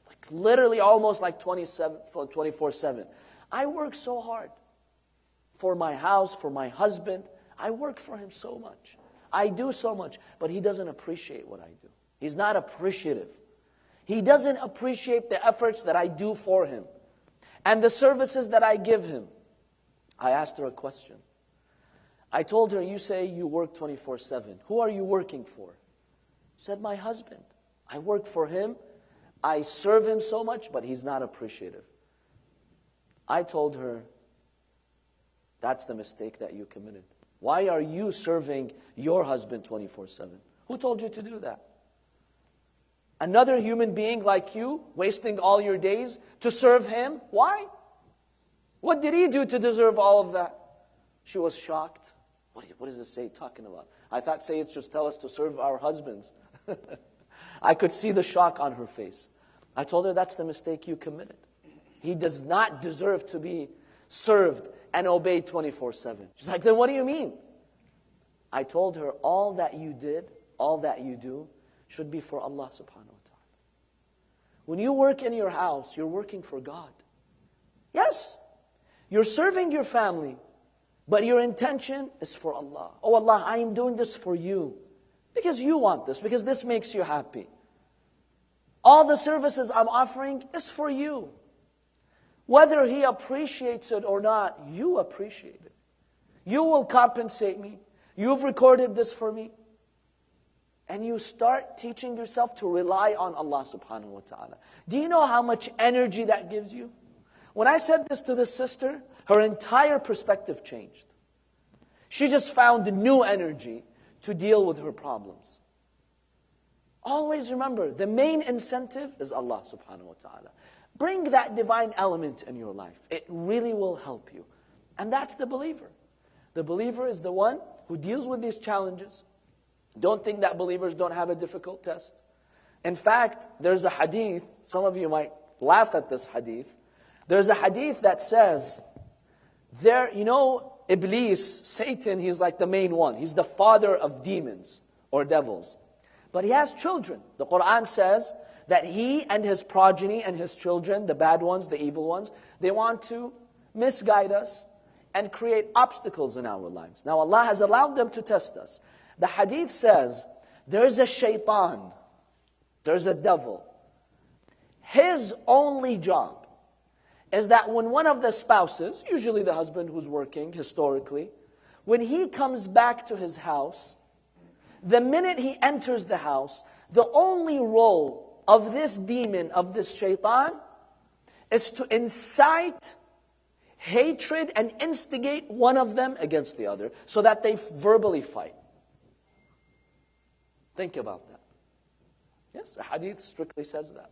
Like literally almost like 24/7. I work so hard for my house, for my husband. I work for him so much. I do so much, but he doesn't appreciate what I do. He's not appreciative. He doesn't appreciate the efforts that I do for him and the services that I give him." I asked her a question. I told her, "You say you work 24/7. Who are you working for?" She said, "My husband. I work for him. I serve him so much, but he's not appreciative." I told her, "That's the mistake that you committed. Why are you serving your husband 24/7? Who told you to do that? Another human being like you, wasting all your days to serve him? Why? What did he do to deserve all of that?" She was shocked. What does this say talking about? I thought Sayyids just tell us to serve our husbands. I could see the shock on her face. I told her, "That's the mistake you committed. He does not deserve to be served and obeyed 24/7. She's like, "Then what do you mean?" I told her, all that you did, all that you do, should be for Allah subhanahu wa ta'ala. When you work in your house, you're working for God. Yes, you're serving your family, but your intention is for Allah. "Oh Allah, I am doing this for you, because you want this, because this makes you happy. All the services I'm offering is for you. Whether he appreciates it or not, you appreciate it. You will compensate me. You've recorded this for me." And you start teaching yourself to rely on Allah subhanahu wa ta'ala. Do you know how much energy that gives you? When I said this to this sister, her entire perspective changed. She just found new energy to deal with her problems. Always remember, the main incentive is Allah subhanahu wa ta'ala. Bring that divine element in your life. It really will help you. And that's the believer. The believer is the one who deals with these challenges. Don't think that believers don't have a difficult test. In fact, there's a hadith, some of you might laugh at this hadith. There's a hadith that says, Iblis, Satan, he's like the main one. He's the father of demons or devils. But he has children. The Quran says that he and his progeny and his children, the bad ones, the evil ones, they want to misguide us and create obstacles in our lives. Now Allah has allowed them to test us. The hadith says, there's a shaitan, there's a devil. His only job is that when one of the spouses, usually the husband who's working historically, when he comes back to his house, the minute he enters the house, the only role of this demon, of this shaitan, is to incite hatred and instigate one of them against the other so that they verbally fight. Think about that. Yes, the hadith strictly says that.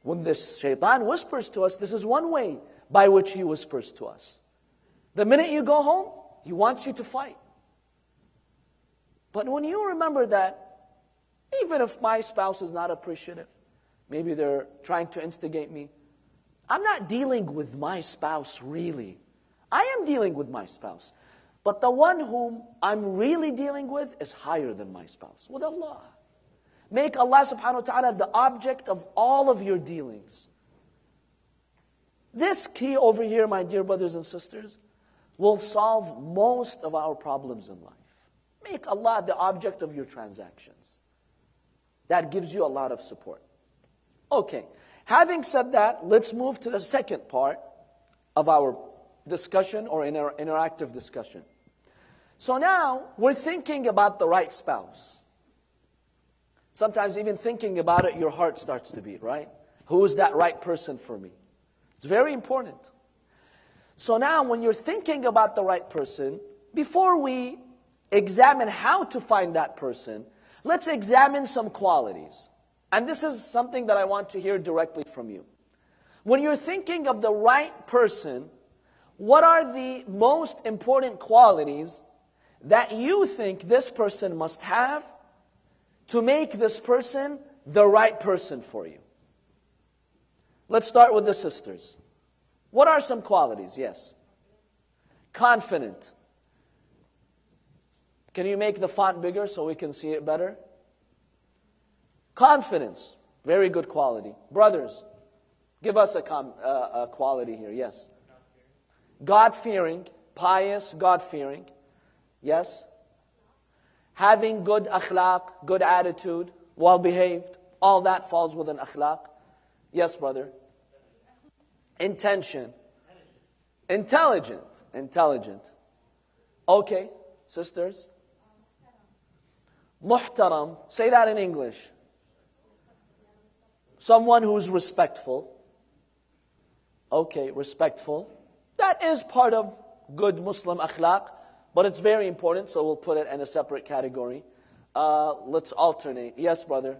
When this shaitan whispers to us, this is one way by which he whispers to us. The minute you go home, he wants you to fight. But when you remember that, even if my spouse is not appreciative, maybe they're trying to instigate me, I'm not dealing with my spouse really. I am dealing with my spouse. But the one whom I'm really dealing with is higher than my spouse, with Allah. Make Allah subhanahu wa ta'ala the object of all of your dealings. This key over here, my dear brothers and sisters, will solve most of our problems in life. Make Allah the object of your transactions. That gives you a lot of support. Okay, having said that, let's move to the second part of our discussion or interactive discussion. So now, we're thinking about the right spouse. Sometimes even thinking about it, your heart starts to beat, right? Who is that right person for me? It's very important. So now, when you're thinking about the right person, before we examine how to find that person, let's examine some qualities. And this is something that I want to hear directly from you. When you're thinking of the right person, what are the most important qualities that you think this person must have to make this person the right person for you? Let's start with the sisters. What are some qualities? Yes. Confident. Can you make the font bigger so we can see it better? Confidence. Very good quality. Brothers, give us a quality here. Yes. God-fearing. Pious, God-fearing. Yes. Having good akhlaq, good attitude, well-behaved. All that falls within akhlaq. Yes, brother. Intention. Intelligent. Intelligent. Okay, sisters. Muhtaram. Say that in English. Someone who's respectful. Okay, respectful. That is part of good Muslim akhlaq, but it's very important, so we'll put it in a separate category. Let's alternate. Yes, brother.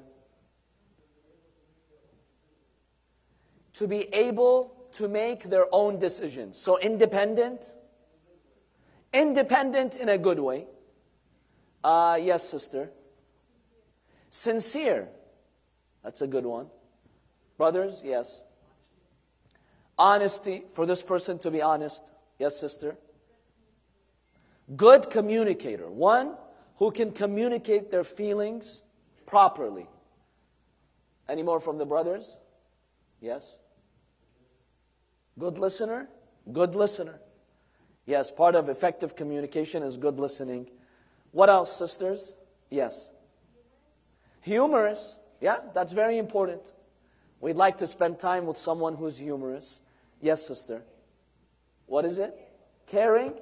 To be able to make their own decisions. So independent. Independent in a good way. Yes, sister. Sincere. That's a good one. Brothers, yes. Honesty, for this person to be honest. Yes, sister. Good communicator. One who can communicate their feelings properly. Any more from the brothers? Yes. Good listener? Good listener. Yes, part of effective communication is good listening. What else, sisters? Yes. Humorous. Yeah, that's very important. We'd like to spend time with someone who's humorous. Yes, sister. What is it? Caring.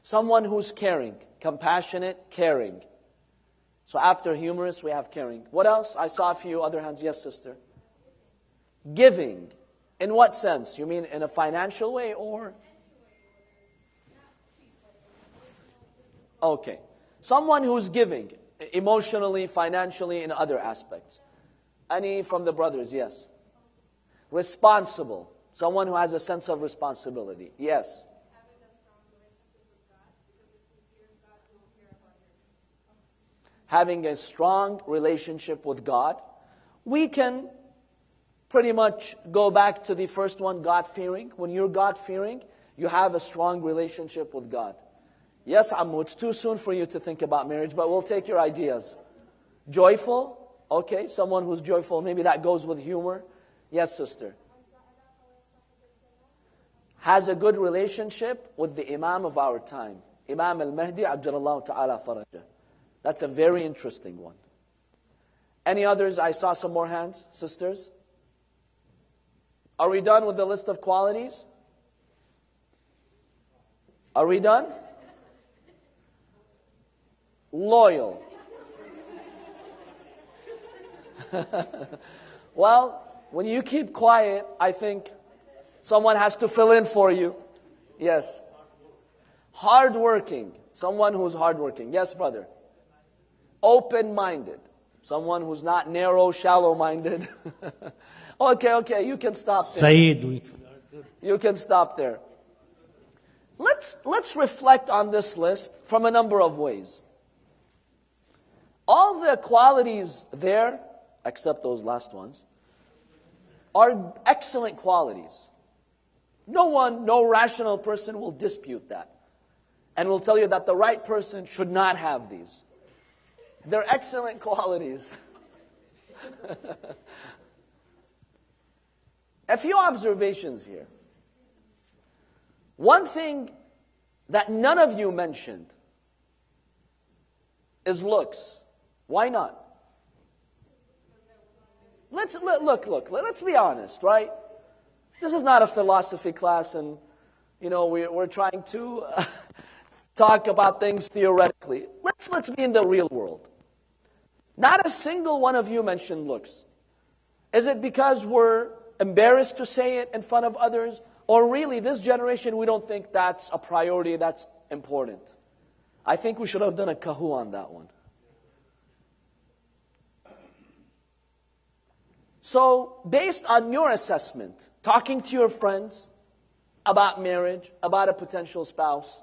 Someone who's caring. Compassionate, caring. So after humorous, we have caring. What else? I saw a few other hands. Yes, sister. Giving. In what sense? You mean in a financial way or? Okay. Someone who's giving. Emotionally, financially, in other aspects. Any from the brothers? Yes. Responsible. Someone who has a sense of responsibility. Yes. Having a strong relationship with God. We can pretty much go back to the first one, God-fearing. When you're God-fearing, you have a strong relationship with God. Yes, Ammu, it's too soon for you to think about marriage, but we'll take your ideas. Joyful. Okay, someone who's joyful. Maybe that goes with humor. Yes, sister. Has a good relationship with the Imam of our time. Imam al-Mahdi, Ajjalallahu ta'ala faraja. That's a very interesting one. Any others? I saw some more hands. Sisters? Are we done with the list of qualities? Are we done? Loyal. Well, when you keep quiet, I think someone has to fill in for you. Yes. Hardworking. Someone who's hardworking. Yes, brother. Open-minded. Someone who's not narrow, shallow-minded. Okay, you can stop there. Saeed, You can stop there. Let's reflect on this list from a number of ways. All the qualities there, except those last ones, are excellent qualities. No rational person will dispute that. And will tell you that the right person should not have these. They're excellent qualities. A few observations here. One thing that none of you mentioned is looks. Why not? Let's be honest, right? This is not a philosophy class, and we're trying to talk about things theoretically. Let's be in the real world. Not a single one of you mentioned looks. Is it because we're embarrassed to say it in front of others? Or really, this generation, we don't think that's a priority, that's important? I think we should have done a kahu on that one. So, based on your assessment, talking to your friends about marriage, about a potential spouse,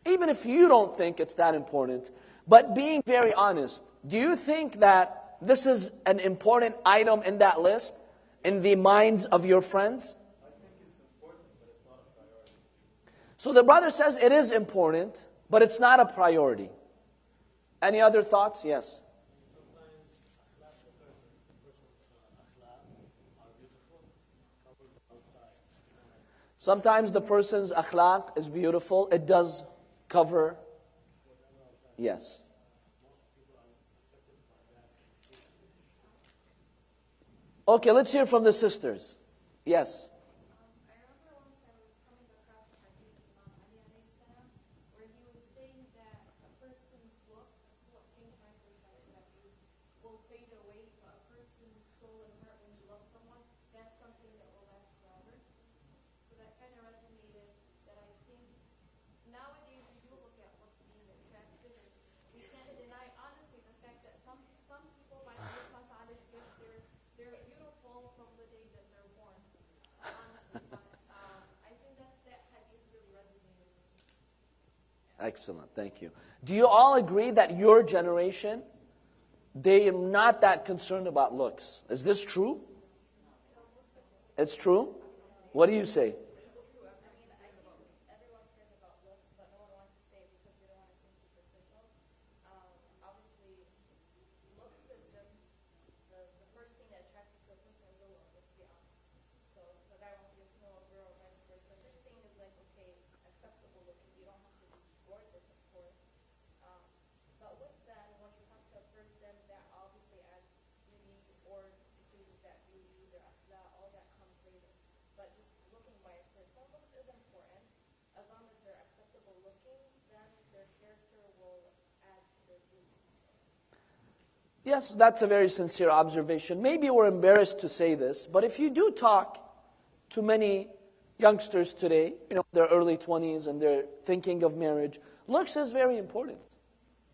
even if you don't think it's that important, but being very honest, do you think that this is an important item in that list, in the minds of your friends? I think it's important, but it's not a priority. So the brother says it is important, but it's not a priority. Any other thoughts? Yes. Sometimes the person's akhlaq is beautiful. It does cover. Yes. Okay, let's hear from the sisters. Yes. I remember once I was coming across a hadith of Imam Ali alayhi salam, where he was saying that a person's looks, this is what changed my perspective, that is, will fade away, but a person's soul and heart when you love someone, that's something that will last forever. So that kind of resonated that I think nowadays we do look at what's being attractive, and we can't deny honestly the fact that some people by Allah Ta'ala's gift, they're beautiful from the day that they're born. Honestly, but I think that hadith really resonated with me. Excellent, thank you. Do you all agree that your generation, they are not that concerned about looks? Is this true? It's true? What do you say? Everyone cares about looks, but no one wants to say it because they don't want to seem superficial. Obviously, looks is just the first thing that attracts you to a person is the look, let's be honest. So the guy wants to get to know a girl, vice versa. This thing is like, okay, acceptable looking. You don't have to be gorgeous, of course. But with then, when you come to a person that obviously adds beauty or decreases that beauty, their akhlaq, all that comes later. But just looking by a person, looks is important. As long as they're acceptable looking, then their character will add to their beauty. Yes, that's a very sincere observation. Maybe we're embarrassed to say this, but if you do talk to many youngsters today, their early 20s and they're thinking of marriage, looks is very important.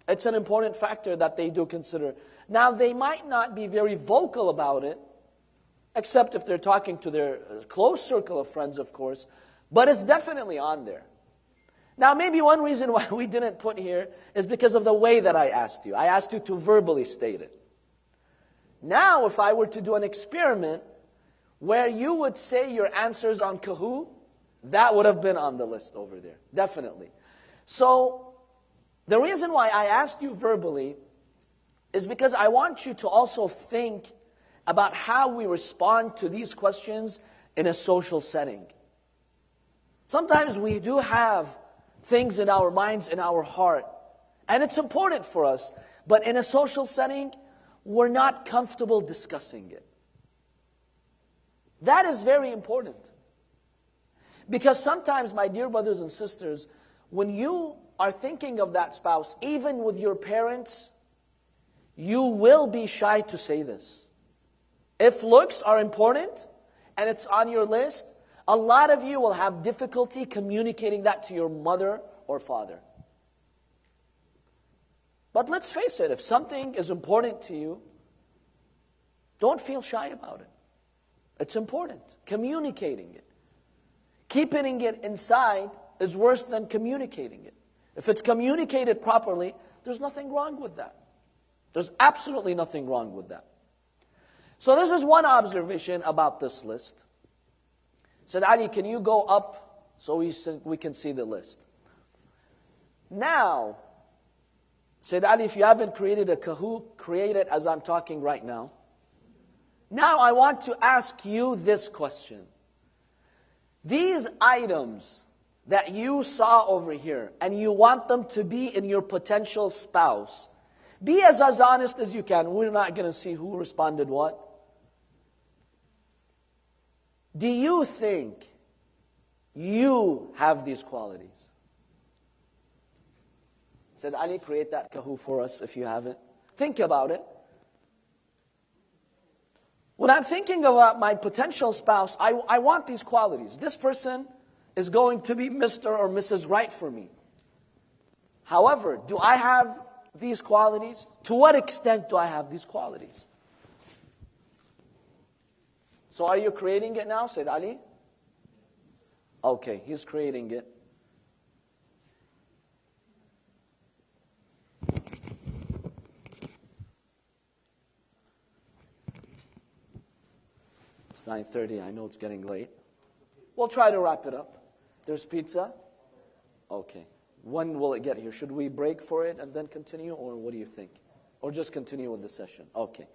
It's an important factor that they do consider. Now, they might not be very vocal about it, except if they're talking to their close circle of friends, of course, but it's definitely on there. Now, maybe one reason why we didn't put here is because of the way that I asked you. I asked you to verbally state it. Now, if I were to do an experiment where you would say your answers on Kahoot, that would have been on the list over there, definitely. So, the reason why I asked you verbally is because I want you to also think about how we respond to these questions in a social setting. Sometimes we do have things in our minds, in our heart, and it's important for us, but in a social setting, we're not comfortable discussing it. That is very important. Because sometimes, my dear brothers and sisters, when you are thinking of that spouse, even with your parents, you will be shy to say this. If looks are important and it's on your list, a lot of you will have difficulty communicating that to your mother or father. But let's face it, if something is important to you, don't feel shy about it. It's important. Communicating it. Keeping it inside is worse than communicating it. If it's communicated properly, there's nothing wrong with that. There's absolutely nothing wrong with that. So this is one observation about this list. Said Ali, can you go up so we can see the list? Now, Said Ali, if you haven't created a Kahoot, create it as I'm talking right now. Now I want to ask you this question. These items that you saw over here, and you want them to be in your potential spouse, be as honest as you can. We're not going to see who responded what. Do you think you have these qualities? Said Ali, create that Kahoot for us if you haven't. Think about it. When I'm thinking about my potential spouse, I want these qualities. This person is going to be Mr. or Mrs. Right for me. However, do I have these qualities? To what extent do I have these qualities? So are you creating it now, Said Ali? Okay, he's creating it. It's 9:30, I know it's getting late. We'll try to wrap it up. There's pizza? Okay. When will it get here? Should we break for it and then continue, or what do you think? Or just continue with the session? Okay.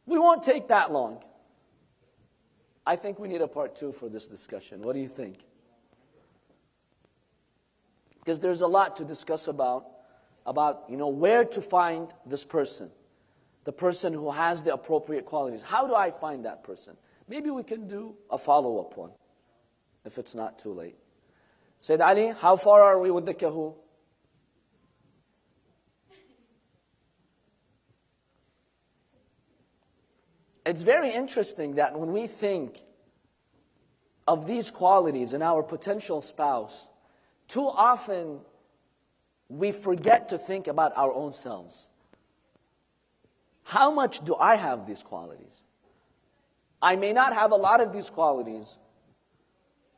We won't take that long. I think we need a part 2 for this discussion. What do you think? Because there's a lot to discuss about where to find this person. The person who has the appropriate qualities. How do I find that person? Maybe we can do a follow-up one, if it's not too late. Said Ali, how far are we with the Kahoot? It's very interesting that when we think of these qualities in our potential spouse, too often we forget to think about our own selves. How much do I have these qualities? I may not have a lot of these qualities,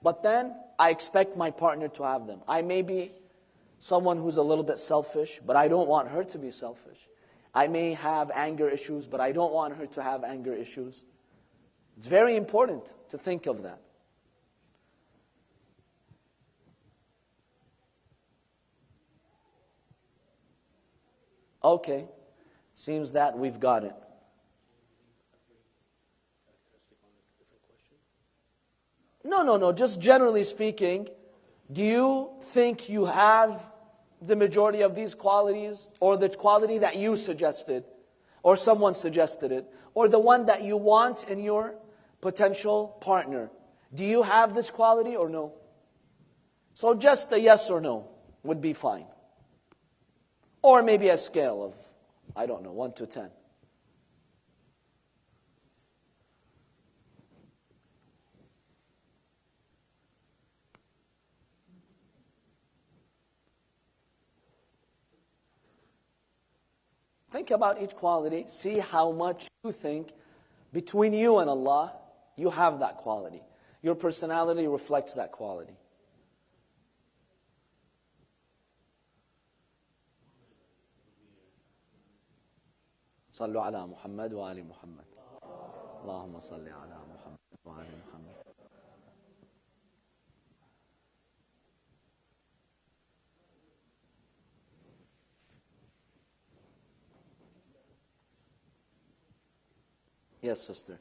but then I expect my partner to have them. I may be someone who's a little bit selfish, but I don't want her to be selfish. I may have anger issues, but I don't want her to have anger issues. It's very important to think of that. Okay, seems that we've got it. No. Just generally speaking, do you think you have the majority of these qualities, or the quality that you suggested, or someone suggested it, or the one that you want in your potential partner? Do you have this quality or no? So just a yes or no would be fine. Or maybe a scale of, 1 to 10. Think about each quality. See how much you think between you and Allah, you have that quality. Your personality reflects that quality. صلوا على محمد وآل محمد. اللهم صل على محمد وآل محمد. Yes, sister.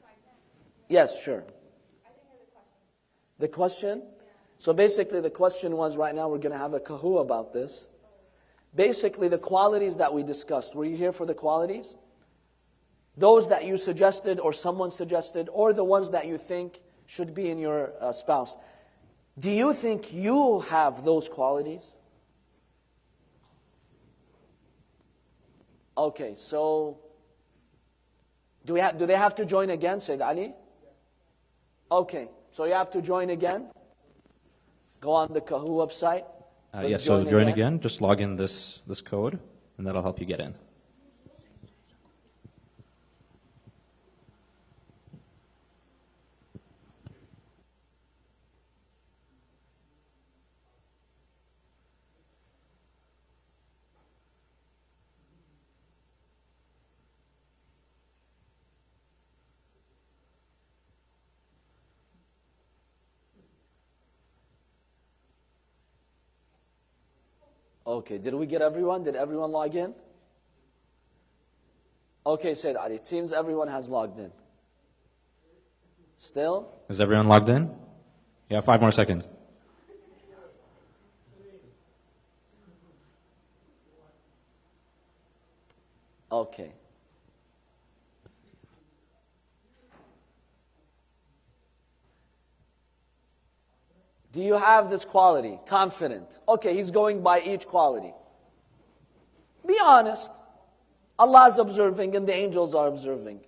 Yes, sure. The question? So basically the question was, right now we're going to have a Kahoot about this. Basically the qualities that we discussed. Were you here for the qualities? Those that you suggested or someone suggested, or the ones that you think should be in your spouse. Do you think you have those qualities? Okay, so do they have to join again, Sayyid Ali? Okay, so you have to join again. Go on the Kahoo website. Yes, so join again. Just log in this code, and that'll help you get in. Okay, did we get everyone? Did everyone log in? Okay, Sayyid Ali, it seems everyone has logged in. Still? Is everyone logged in? Yeah, 5 more seconds. Okay. Do you have this quality? Confident. Okay, he's going by each quality. Be honest. Allah's observing and the angels are observing.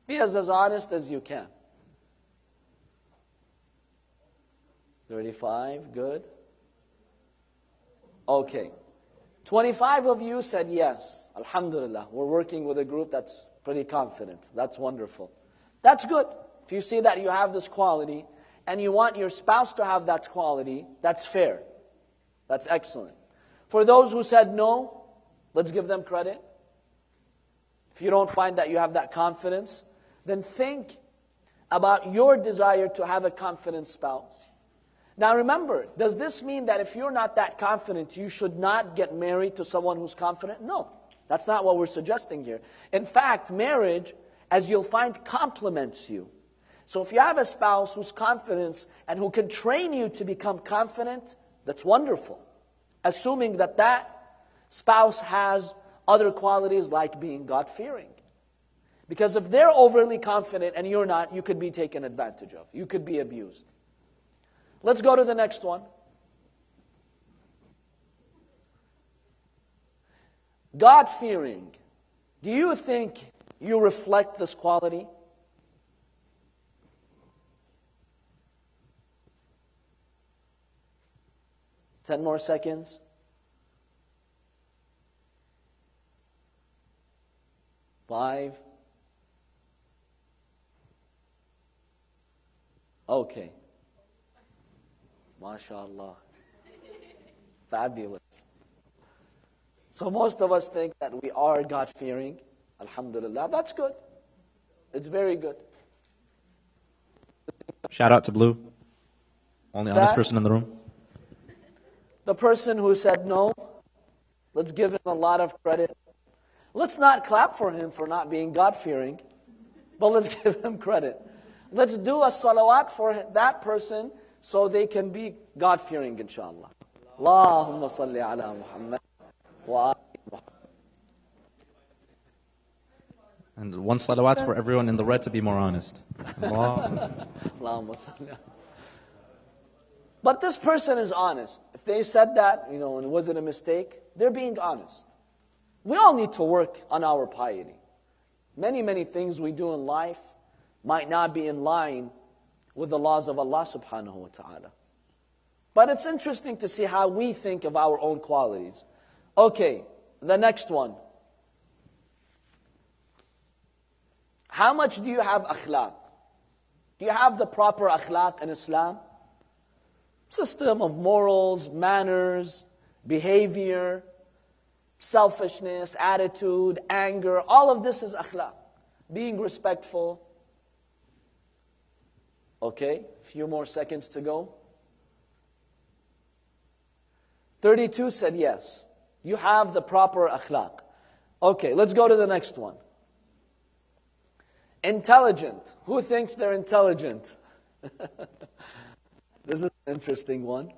Be as honest as you can. 35, good. Okay. 25 of you said yes. Alhamdulillah. We're working with a group that's pretty confident. That's wonderful. That's good. If you see that you have this quality, and you want your spouse to have that quality, that's fair. That's excellent. For those who said no, let's give them credit. If you don't find that you have that confidence, then think about your desire to have a confident spouse. Now remember, does this mean that if you're not that confident, you should not get married to someone who's confident? No, that's not what we're suggesting here. In fact, marriage, as you'll find, complements you. So if you have a spouse who's confident and who can train you to become confident, that's wonderful. Assuming that that spouse has other qualities like being God-fearing. Because if they're overly confident and you're not, you could be taken advantage of. You could be abused. Let's go to the next one. God-fearing. Do you think you reflect this quality? Ten more seconds. Five. Okay. MashaAllah. Fabulous. So most of us think that we are God-fearing. Alhamdulillah. That's good. It's very good. Shout out to Blue. Only honest person in the room. The person who said no, let's give him a lot of credit. Let's not clap for him for not being God-fearing, but let's give him credit. Let's do a salawat for that person so they can be God-fearing, inshallah. Allahumma salli ala Muhammad wa ali Muhammad. And one salawat for everyone in the red to be more honest. Allah. Allahumma salli ala. But this person is honest. If they said that, and was it a mistake? They're being honest. We all need to work on our piety. Many, many things we do in life might not be in line with the laws of Allah subhanahu wa ta'ala. But it's interesting to see how we think of our own qualities. Okay, the next one. How much do you have akhlaq? Do you have the proper akhlaq in Islam? System of morals, manners, behavior, selfishness, attitude, anger, all of this is akhlaq. Being respectful. Okay, a few more seconds to go. 32 said yes. You have the proper akhlaq. Okay, let's go to the next one. Intelligent. Who thinks they're intelligent? This is an interesting one.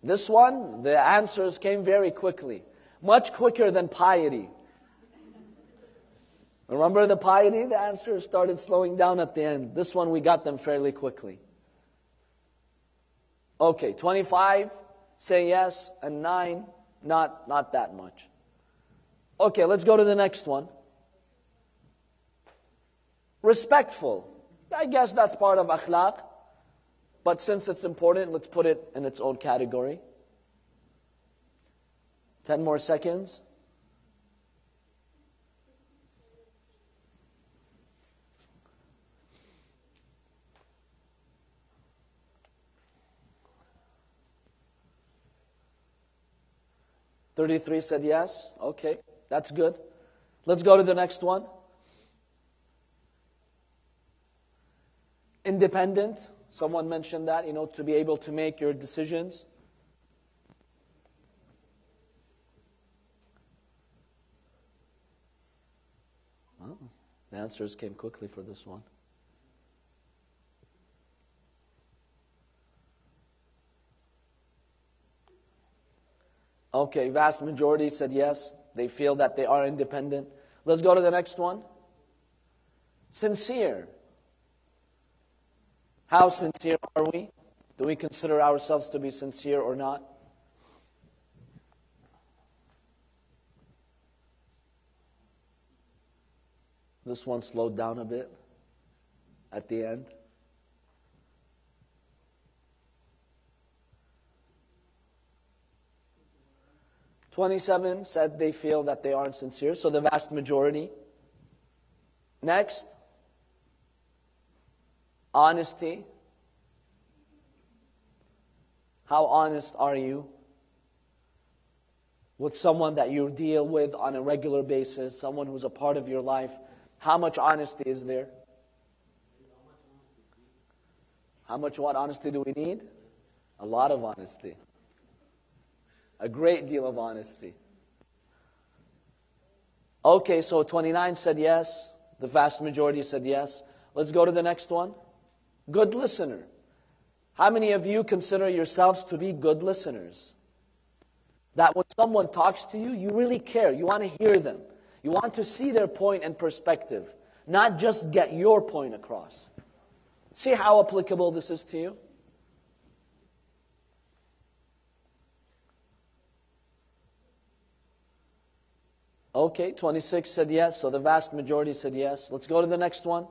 This one, the answers came very quickly. Much quicker than piety. Remember the piety? The answers started slowing down at the end. This one, we got them fairly quickly. Okay, 25 say yes, and 9, not that much. Okay, let's go to the next one. Respectful. I guess that's part of akhlaq. But since it's important, let's put it in its own category. 10 more seconds. $33 said yes. Okay, that's good. Let's go to the next one. Independent. Someone mentioned that, to be able to make your decisions. Oh, the answers came quickly for this one. Okay, vast majority said yes. They feel that they are independent. Let's go to the next one. Sincere. How sincere are we? Do we consider ourselves to be sincere or not? This one slowed down a bit at the end. $27 said they feel that they aren't sincere, so the vast majority. Next, honesty. How honest are you with someone that you deal with on a regular basis, someone who's a part of your life? How much honesty is there? How much what honesty do we need? A lot of honesty. A great deal of honesty. Okay, so 29 said yes. The vast majority said yes. Let's go to the next one. Good listener. How many of you consider yourselves to be good listeners? That when someone talks to you, you really care. You want to hear them. You want to see their point and perspective, not just get your point across. See how applicable this is to you? Okay, 26 said yes, so the vast majority said yes. Let's go to the next one.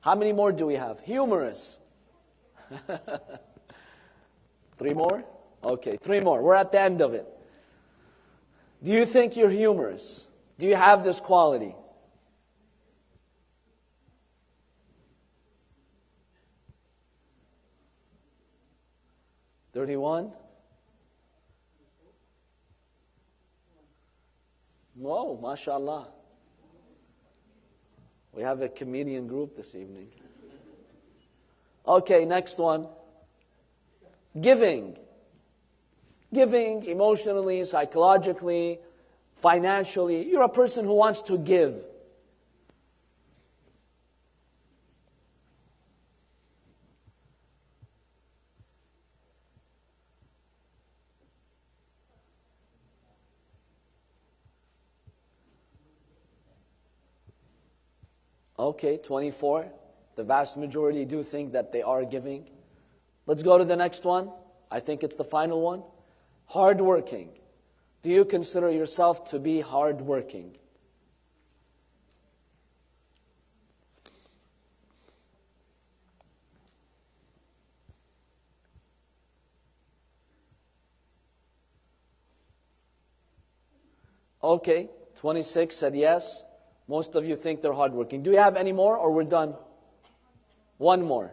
How many more do we have? Humorous. 3 more? Okay, 3 more. We're at the end of it. Do you think you're humorous? Do you have this quality? $31. Whoa, mashallah. We have a comedian group this evening. Okay, next one. Giving. Giving emotionally, psychologically, financially. You're a person who wants to give. Okay, 24. The vast majority do think that they are giving. Let's go to the next one. I think it's the final one. Hardworking. Do you consider yourself to be hardworking? Okay, 26 said yes. Most of you think they're hardworking. Do you have any more or we're done? One more.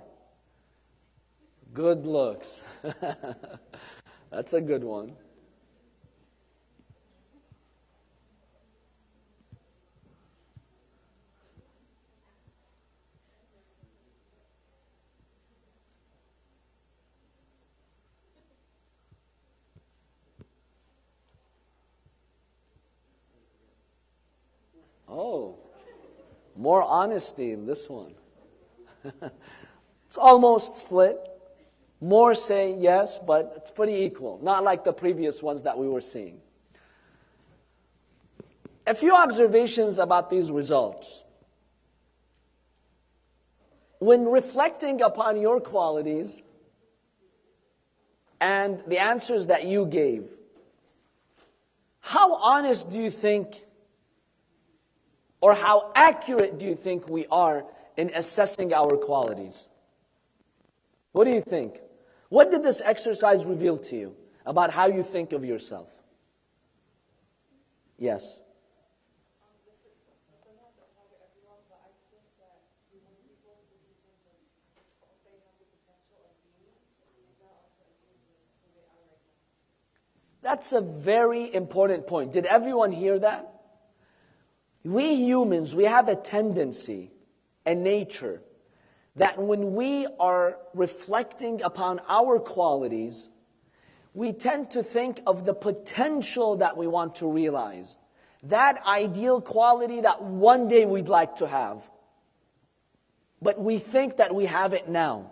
Good looks. That's a good one. Oh, more honesty in this one. It's almost split. More say yes, but it's pretty equal. Not like the previous ones that we were seeing. A few observations about these results. When reflecting upon your qualities, and the answers that you gave, how honest do you think, or how accurate do you think we are in assessing our qualities? What do you think? What did this exercise reveal to you about how you think of yourself? Yes. That's a very important point. Did everyone hear that? We humans, we have a tendency, a nature, that when we are reflecting upon our qualities, we tend to think of the potential that we want to realize. That ideal quality that one day we'd like to have. But we think that we have it now.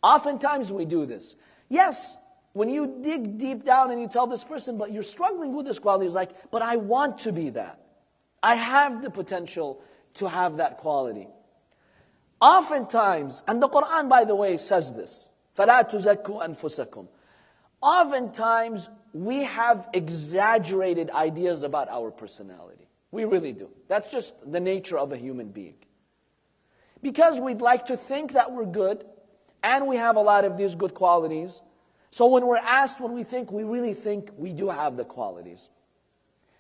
Oftentimes we do this. Yes, when you dig deep down and you tell this person, but you're struggling with this quality, it's like, but I want to be that. I have the potential to have that quality. Oftentimes, and the Quran, by the way, says this, فَلَا تُزَكُّوا أَنفُسَكُمْ. Oftentimes, we have exaggerated ideas about our personality. We really do. That's just the nature of a human being. Because we'd like to think that we're good, and we have a lot of these good qualities. So when we're asked, when we think, we really think we do have the qualities.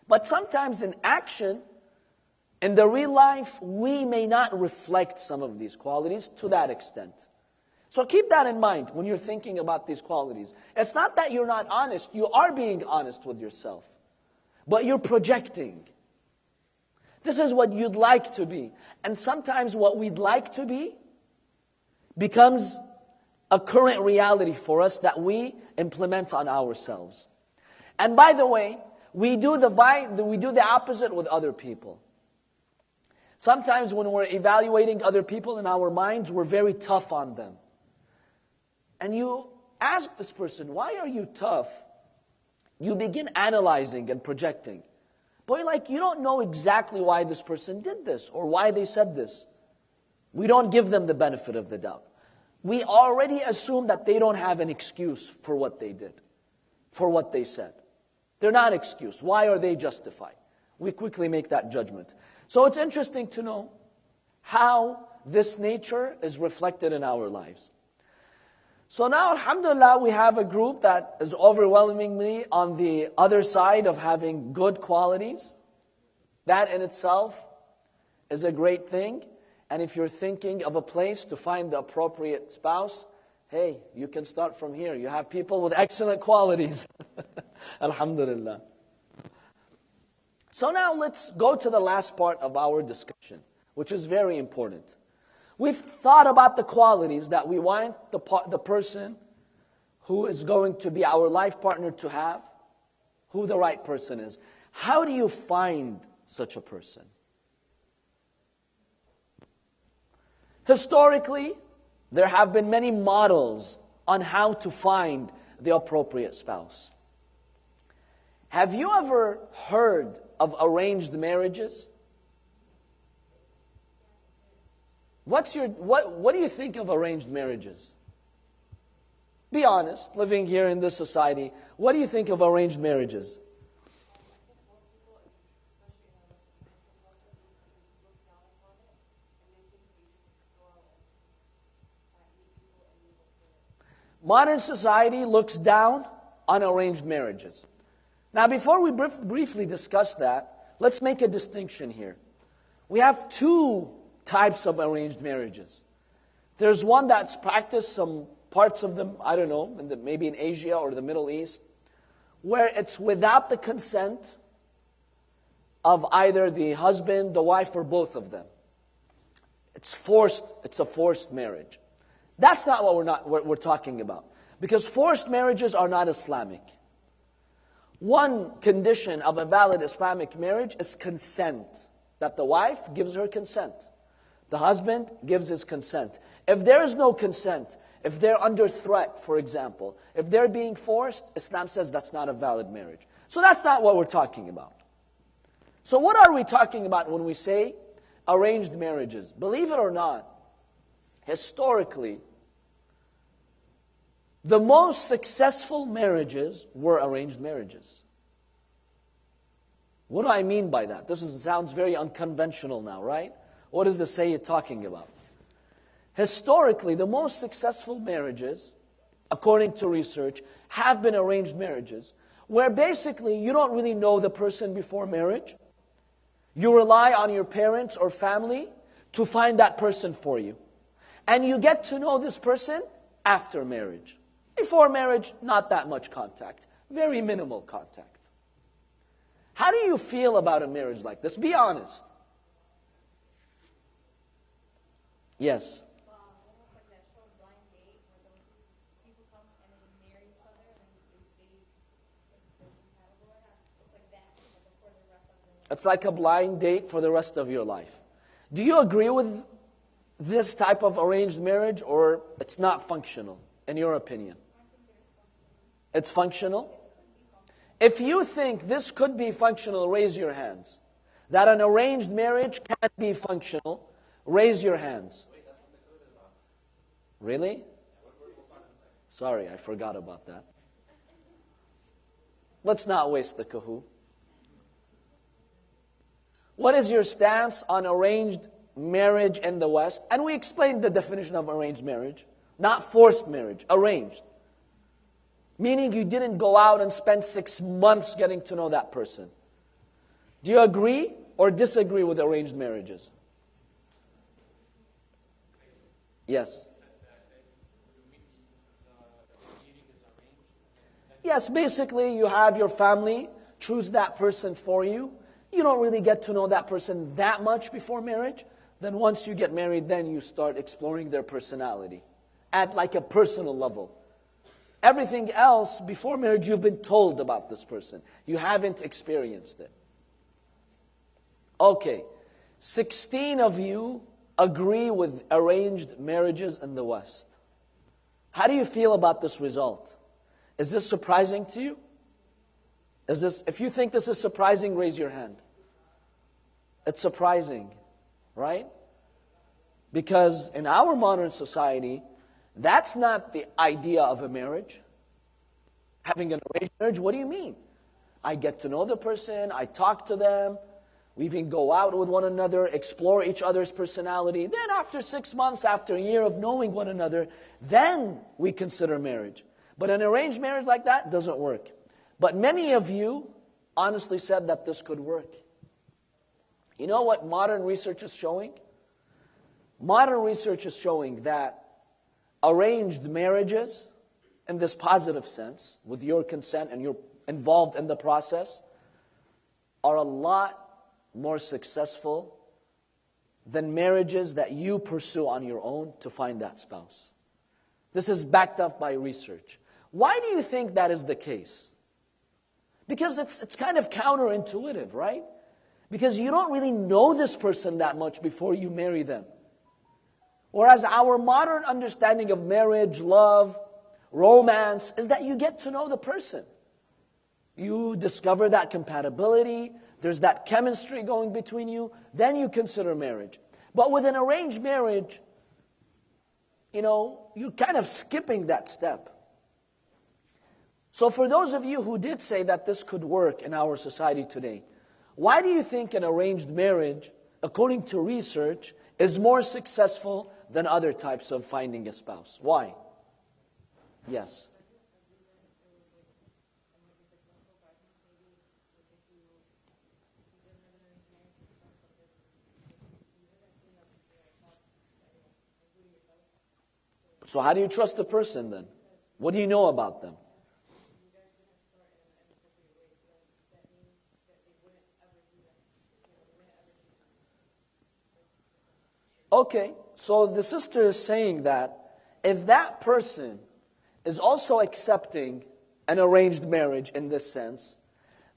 But sometimes in action, in the real life, we may not reflect some of these qualities to that extent. So keep that in mind when you're thinking about these qualities. It's not that you're not honest. You are being honest with yourself. But you're projecting. This is what you'd like to be. And sometimes what we'd like to be becomes a current reality for us that we implement on ourselves. And by the way, we do the opposite with other people. Sometimes when we're evaluating other people in our minds, we're very tough on them. And you ask this person, why are you tough? You begin analyzing and projecting. But you don't know exactly why this person did this or why they said this. We don't give them the benefit of the doubt. We already assume that they don't have an excuse for what they did, for what they said. They're not excused. Why are they justified? We quickly make that judgment. So it's interesting to know how this nature is reflected in our lives. So now, alhamdulillah, we have a group that is overwhelmingly on the other side of having good qualities. That in itself is a great thing. And if you're thinking of a place to find the appropriate spouse, hey, you can start from here. You have people with excellent qualities. Alhamdulillah. So now let's go to the last part of our discussion, which is very important. We've thought about the qualities that we want the person who is going to be our life partner to have, who the right person is. How do you find such a person? Historically, there have been many models on how to find the appropriate spouse. Have you ever heard of arranged marriages? What do you think of arranged marriages? Be honest, living here in this society, what do you think of arranged marriages? Modern society looks down on arranged marriages. Now, before we briefly discuss that, let's make a distinction here. We have two types of arranged marriages. There's one that's practiced, some parts of them, I don't know, maybe in Asia or the Middle East, where it's without the consent of either the husband, the wife, or both of them. It's a forced marriage. That's not what we're talking about. Because forced marriages are not Islamic. One condition of a valid Islamic marriage is consent. That the wife gives her consent. The husband gives his consent. If there is no consent, if they're under threat, for example, if they're being forced, Islam says that's not a valid marriage. So that's not what we're talking about. So what are we talking about when we say arranged marriages? Believe it or not, historically, the most successful marriages were arranged marriages. What do I mean by that? Sounds very unconventional now, right? What is the Sayyid talking about? Historically, the most successful marriages, according to research, have been arranged marriages, where basically you don't really know the person before marriage. You rely on your parents or family to find that person for you. And you get to know this person after marriage. Before marriage, not that much contact. Very minimal contact. How do you feel about a marriage like this? Be honest. Yes. Almost like that show Blind Date, where those people come and they marry each other and they say if they're compatible or not. It's like that, like for the rest of their life. It's like a blind date for the rest of your life. Do you agree with this type of arranged marriage, or it's not functional, in your opinion? It's functional? If you think this could be functional, raise your hands. That an arranged marriage can be functional, raise your hands. Really? Sorry, I forgot about that. Let's not waste the kahoo. What is your stance on arranged marriage in the West? And we explained the definition of arranged marriage. Not forced marriage, arranged. Meaning you didn't go out and spend 6 months getting to know that person. Do you agree or disagree with arranged marriages? Yes. Yes, basically you have your family choose that person for you. You don't really get to know that person that much before marriage. Then once you get married, then you start exploring their personality at like a personal level. Everything else, before marriage, you've been told about this person. You haven't experienced it. Okay, 16 of you agree with arranged marriages in the West. How do you feel about this result? Is this surprising to you? If you think this is surprising, raise your hand. It's surprising, right? Because in our modern society, that's not the idea of a marriage. Having an arranged marriage, what do you mean? I get to know the person, I talk to them, we even go out with one another, explore each other's personality. Then after 6 months, after a year of knowing one another, then we consider marriage. But an arranged marriage like that doesn't work. But many of you honestly said that this could work. You know what modern research is showing? Modern research is showing that arranged marriages, in this positive sense, with your consent and you're involved in the process, are a lot more successful than marriages that you pursue on your own to find that spouse. This is backed up by research. Why do you think that is the case? Because it's kind of counterintuitive, right? Because you don't really know this person that much before you marry them. Whereas our modern understanding of marriage, love, romance, is that you get to know the person. You discover that compatibility, there's that chemistry going between you, then you consider marriage. But with an arranged marriage, you're kind of skipping that step. So for those of you who did say that this could work in our society today, why do you think an arranged marriage, according to research, is more successful than other types of finding a spouse? Why? Yes. So how do you trust a person then? What do you know about them? Okay, so the sister is saying that if that person is also accepting an arranged marriage in this sense,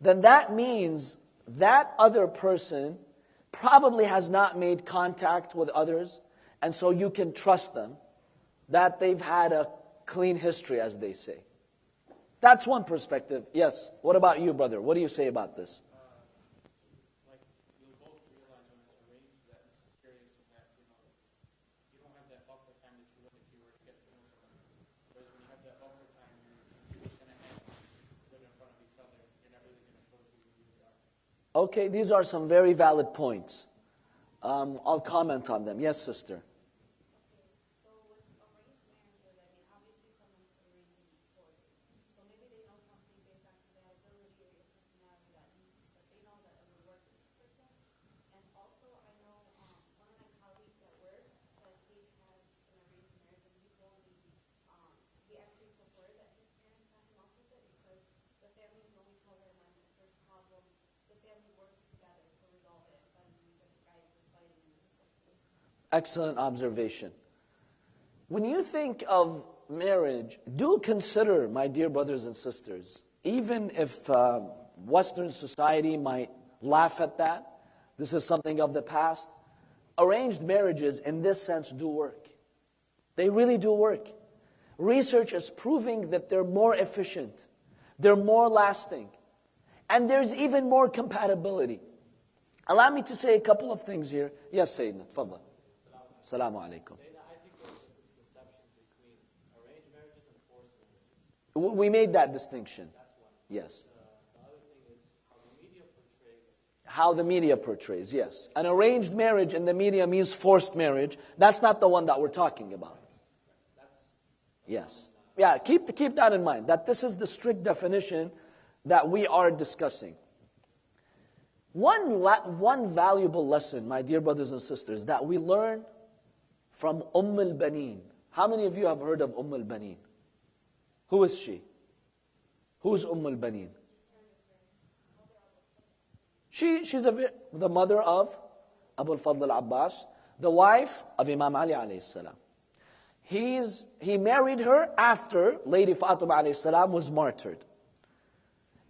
then that means that other person probably has not made contact with others, and so you can trust them, that they've had a clean history, as they say. That's one perspective. Yes. What about you, brother? What do you say about this? Like you'll both realize when it's arranged that it's serious and that you don't have that buffer time that you would if you were to get to know someone. Whereas when you have that buffer Okay, these are some very valid points. I'll comment on them. Yes, sister. So with arranged marriages, I mean, obviously someone's arranging for you. So maybe they know something based on compatibility or your personality that they know that it would work with this person. And also, I know one of my colleagues at work said he had an arranged marriage, and he told me he actually preferred that his parents had him up with it because the families know each other, and when there's problems, the family works together to resolve it instead of you guys just fighting and Excellent observation. When you think of marriage, do consider, my dear brothers and sisters, even if Western society might laugh at that, this is something of the past, arranged marriages in this sense do work. They really do work. Research is proving that they're more efficient, they're more lasting, and there's even more compatibility. Allow me to say a couple of things here. Yes, Sayyidina, tfaddal. Assalamu alaikum. I think there's a misconception between arranged marriages and forced marriages. We made that distinction. That's one. Yes. The other thing is how the media portrays. How the media portrays, yes. An arranged marriage in the media means forced marriage. That's not the one that we're talking about. Yes. Yeah, keep that in mind, that this is the strict definition that we are discussing. One valuable lesson, my dear brothers and sisters, that we learn from al-Baneen. How many of you have heard of al-Baneen? Who is she? Who's al-Baneen? She's the mother of Abu al-Fadl al-Abbas, the wife of Imam Ali alayhi salam. He married her after Lady Fatima alayhi salam was martyred.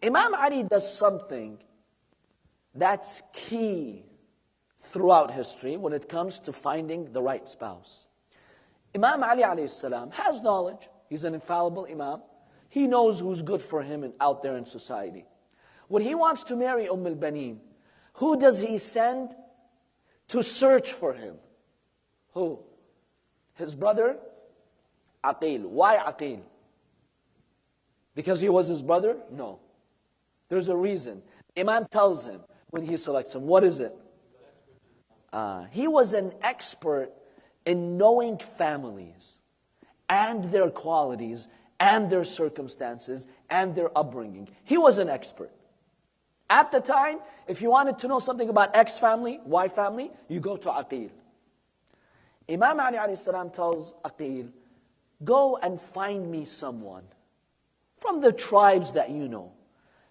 Imam Ali does something that's key throughout history when it comes to finding the right spouse. Imam Ali alayhi salam has knowledge. He's an infallible imam. He knows who's good for him and out there in society. When he wants to marry al-Baneen, who does he send to search for him? Who? His brother, Aqil. Why Aqil? Because he was his brother? No. There's a reason. Imam tells him when he selects him. What is it? He was an expert in knowing families and their qualities and their circumstances and their upbringing. He was an expert. At the time, if you wanted to know something about X family, Y family, you go to Aqil. Imam Ali alayhi salam tells Aqil, go and find me someone from the tribes that you know,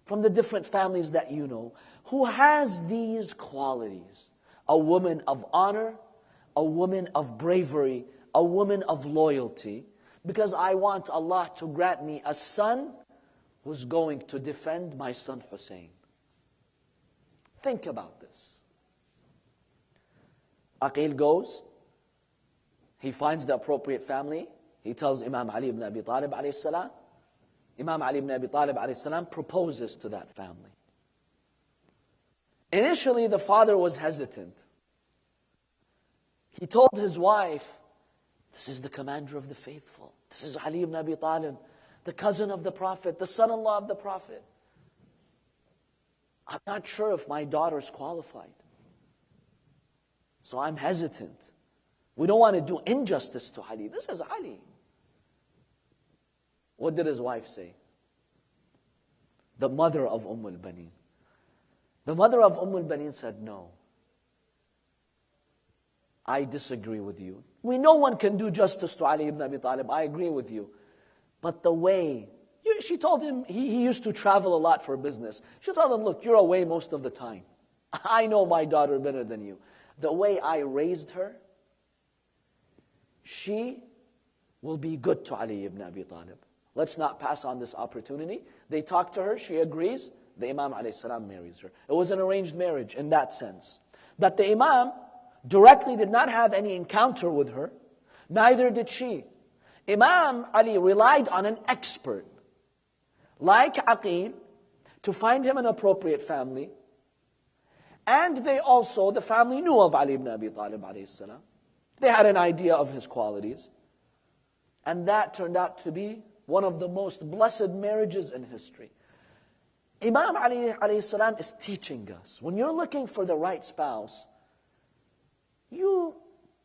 from the different families that you know, who has these qualities. A woman of honor, a woman of bravery, a woman of loyalty, because I want Allah to grant me a son who's going to defend my son Hussein. Think about this. Aqil goes, he finds the appropriate family, he tells Imam Ali ibn Abi Talib alayhi salam. Imam Ali ibn Abi Talib alayhi salam proposes to that family. Initially, the father was hesitant. He told his wife, this is the commander of the faithful. This is Ali ibn Abi Talib, the cousin of the Prophet, the son-in-law of the Prophet. I'm not sure if my daughter's qualified. So I'm hesitant. We don't want to do injustice to Ali. This is Ali. What did his wife say? The mother of al-Baneen. The mother of al-Baneen said, no. I disagree with you. No one can do justice to Ali ibn Abi Talib. I agree with you. But the way, she told him, he used to travel a lot for business. She told him, look, you're away most of the time. I know my daughter better than you. The way I raised her, she will be good to Ali ibn Abi Talib. Let's not pass on this opportunity. They talk to her, she agrees, the Imam alayhi salam marries her. It was an arranged marriage in that sense. That the Imam directly did not have any encounter with her, neither did she. Imam Ali relied on an expert, like Aqil, to find him an appropriate family. And they also, the family knew of Ali ibn Abi Talib alayhi salam. They had an idea of his qualities. And that turned out to be one of the most blessed marriages in history. Imam Ali alayhi salam is teaching us, when you're looking for the right spouse, you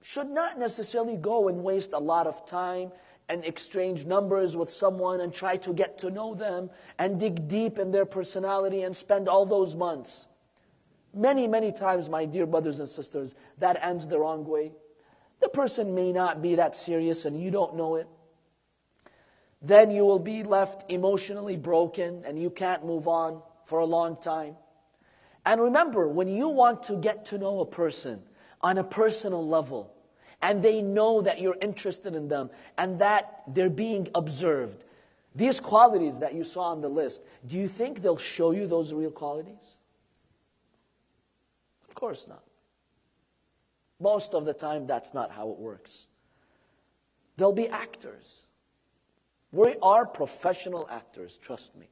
should not necessarily go and waste a lot of time and exchange numbers with someone and try to get to know them and dig deep in their personality and spend all those months. Many, many times, my dear brothers and sisters, that ends the wrong way. The person may not be that serious and you don't know it. Then you will be left emotionally broken and you can't move on for a long time. And remember, when you want to get to know a person on a personal level, and they know that you're interested in them, and that they're being observed, these qualities that you saw on the list, do you think they'll show you those real qualities? Of course not. Most of the time, that's not how it works. They'll be actors. We are professional actors, trust me.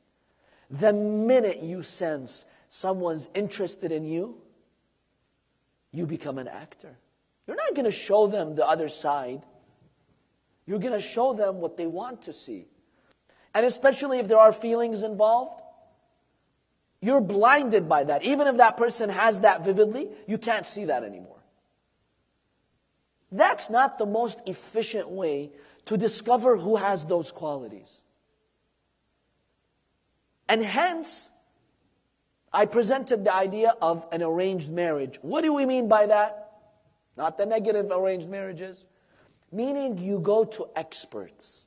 The minute you sense someone's interested in you, you become an actor. You're not going to show them the other side. You're going to show them what they want to see. And especially if there are feelings involved, you're blinded by that. Even if that person has that vividly, you can't see that anymore. That's not the most efficient way to discover who has those qualities. And hence, I presented the idea of an arranged marriage. What do we mean by that? Not the negative arranged marriages. Meaning you go to experts.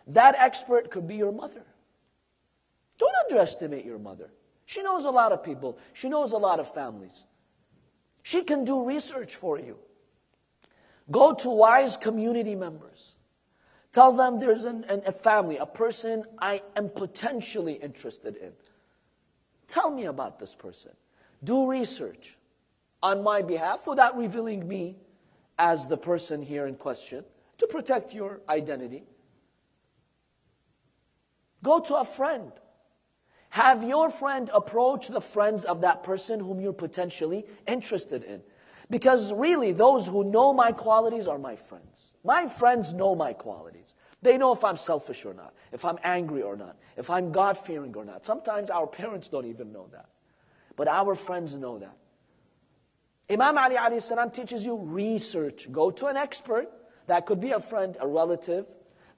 That expert could be your mother. Don't underestimate your mother. She knows a lot of people. She knows a lot of families. She can do research for you. Go to wise community members. Tell them there's a family, a person I am potentially interested in. Tell me about this person. Do research on my behalf without revealing me as the person here in question to protect your identity. Go to a friend. Have your friend approach the friends of that person whom you're potentially interested in. Because really, those who know my qualities are my friends. My friends know my qualities. They know if I'm selfish or not, if I'm angry or not, if I'm God-fearing or not. Sometimes our parents don't even know that. But our friends know that. Imam Ali alayhi salam teaches you research. Go to an expert. That could be a friend, a relative,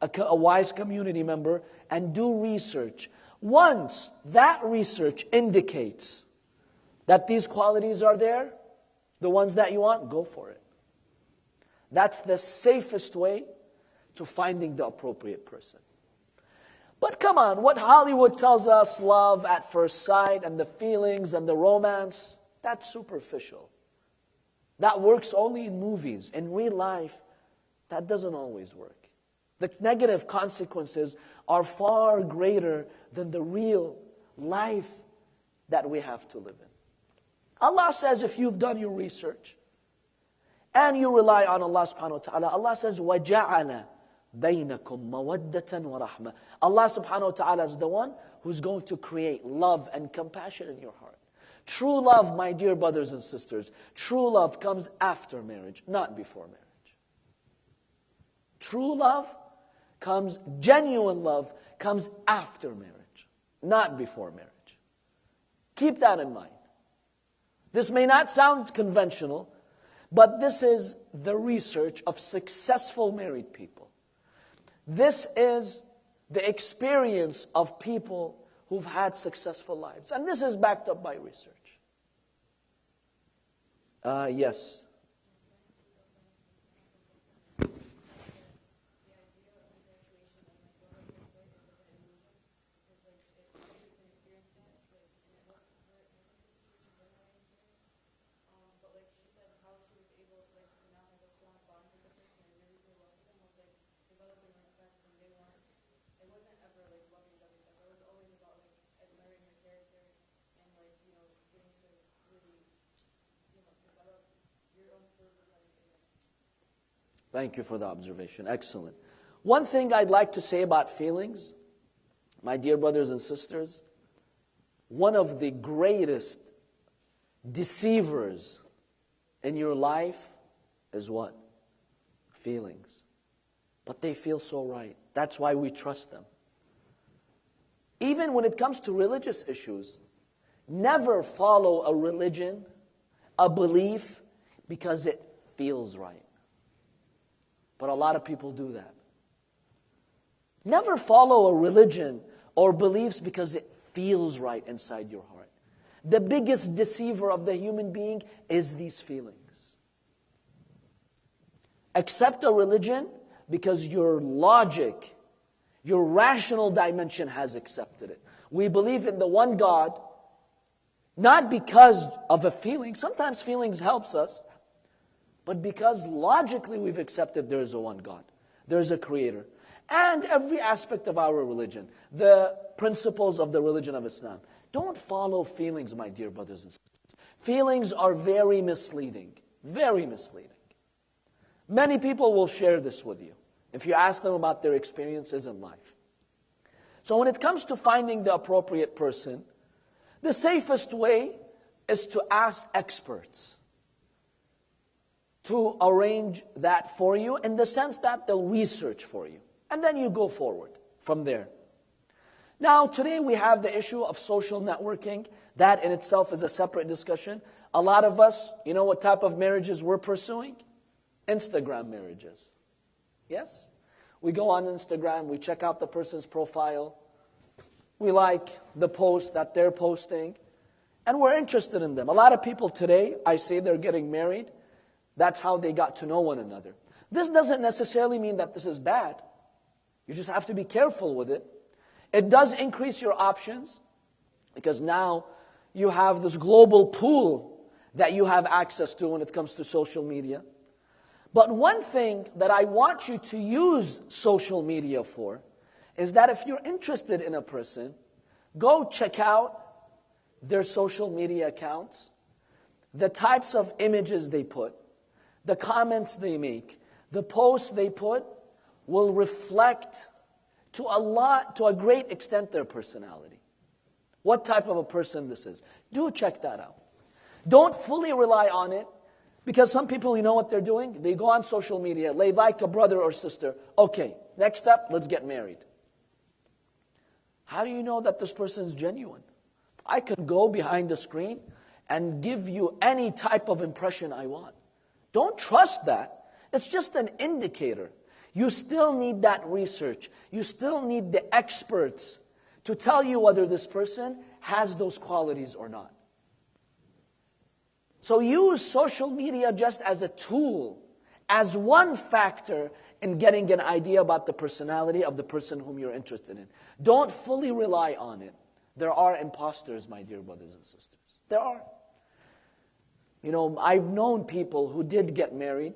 a wise community member, and do research. Once that research indicates that these qualities are there, the ones that you want, go for it. That's the safest way to finding the appropriate person. But come on, what Hollywood tells us, love at first sight and the feelings and the romance, that's superficial. That works only in movies. In real life, that doesn't always work. The negative consequences are far greater than the real life that we have to live in. Allah says, if you've done your research and you rely on Allah subhanahu wa ta'ala, Allah says, وَجَعَلَ بَيْنَكُمْ مَوَدَّةً وَرَحْمَةً. Allah subhanahu wa ta'ala is the one who's going to create love and compassion in your heart. True love, my dear brothers and sisters, true love comes after marriage, not before marriage. True love comes, genuine love comes after marriage, not before marriage. Keep that in mind. This may not sound conventional, but this is the research of successful married people. This is the experience of people who've had successful lives. And this is backed up by research. Yes. Thank you for the observation. Excellent. One thing I'd like to say about feelings, my dear brothers and sisters, one of the greatest deceivers in your life is what? Feelings. But they feel so right. That's why we trust them. even when it comes to religious issues, never follow a religion, a belief, because it feels right. But a lot of people do that. Never follow a religion or beliefs because it feels right inside your heart. The biggest deceiver of the human being is these feelings. Accept a religion because your logic, your rational dimension has accepted it. We believe in the one God, not because of a feeling. Sometimes feelings helps us, but because logically we've accepted there is a one God. There is a creator. And every aspect of our religion, the principles of the religion of Islam. Don't follow feelings, my dear brothers and sisters. Feelings are very misleading. Very misleading. Many people will share this with you if you ask them about their experiences in life. So when it comes to finding the appropriate person, the safest way is to ask experts to arrange that for you, in the sense that they'll research for you. And then you go forward from there. Now, today we have the issue of social networking. That in itself is a separate discussion. A lot of us, you know what type of marriages we're pursuing? Instagram marriages. Yes? We go on Instagram, we check out the person's profile. We like the post that they're posting. And we're interested in them. A lot of people today, I say they're getting married. That's how they got to know one another. This doesn't necessarily mean that this is bad. You just have to be careful with it. It does increase your options, because now you have this global pool that you have access to when it comes to social media. But one thing that I want you to use social media for is that if you're interested in a person, go check out their social media accounts, the types of images they put, the comments they make, the posts they put will reflect to a great extent their personality. What type of a person this is. Do check that out. Don't fully rely on it, because some people, you know what they're doing? They go on social media, they like a brother or sister. Okay, next step, let's get married. How do you know that this person is genuine? I could go behind the screen and give you any type of impression I want. Don't trust that. It's just an indicator. You still need that research. You still need the experts to tell you whether this person has those qualities or not. So use social media just as a tool, as one factor in getting an idea about the personality of the person whom you're interested in. Don't fully rely on it. There are imposters, my dear brothers and sisters. There are. You know, I've known people who did get married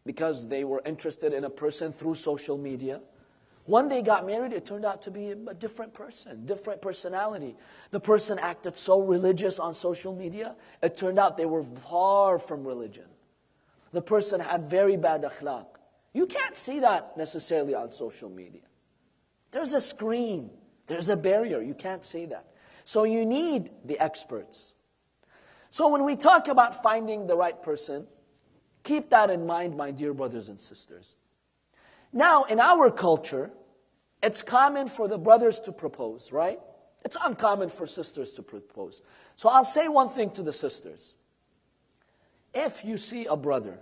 because they were interested in a person through social media. When they got married, it turned out to be a different person, different personality. The person acted so religious on social media, it turned out they were far from religion. The person had very bad akhlaq. You can't see that necessarily on social media. There's a screen, there's a barrier, you can't see that. So you need the experts. So when we talk about finding the right person, keep that in mind, my dear brothers and sisters. Now, in our culture, it's common for the brothers to propose, right? It's uncommon for sisters to propose. So I'll say one thing to the sisters. If you see a brother,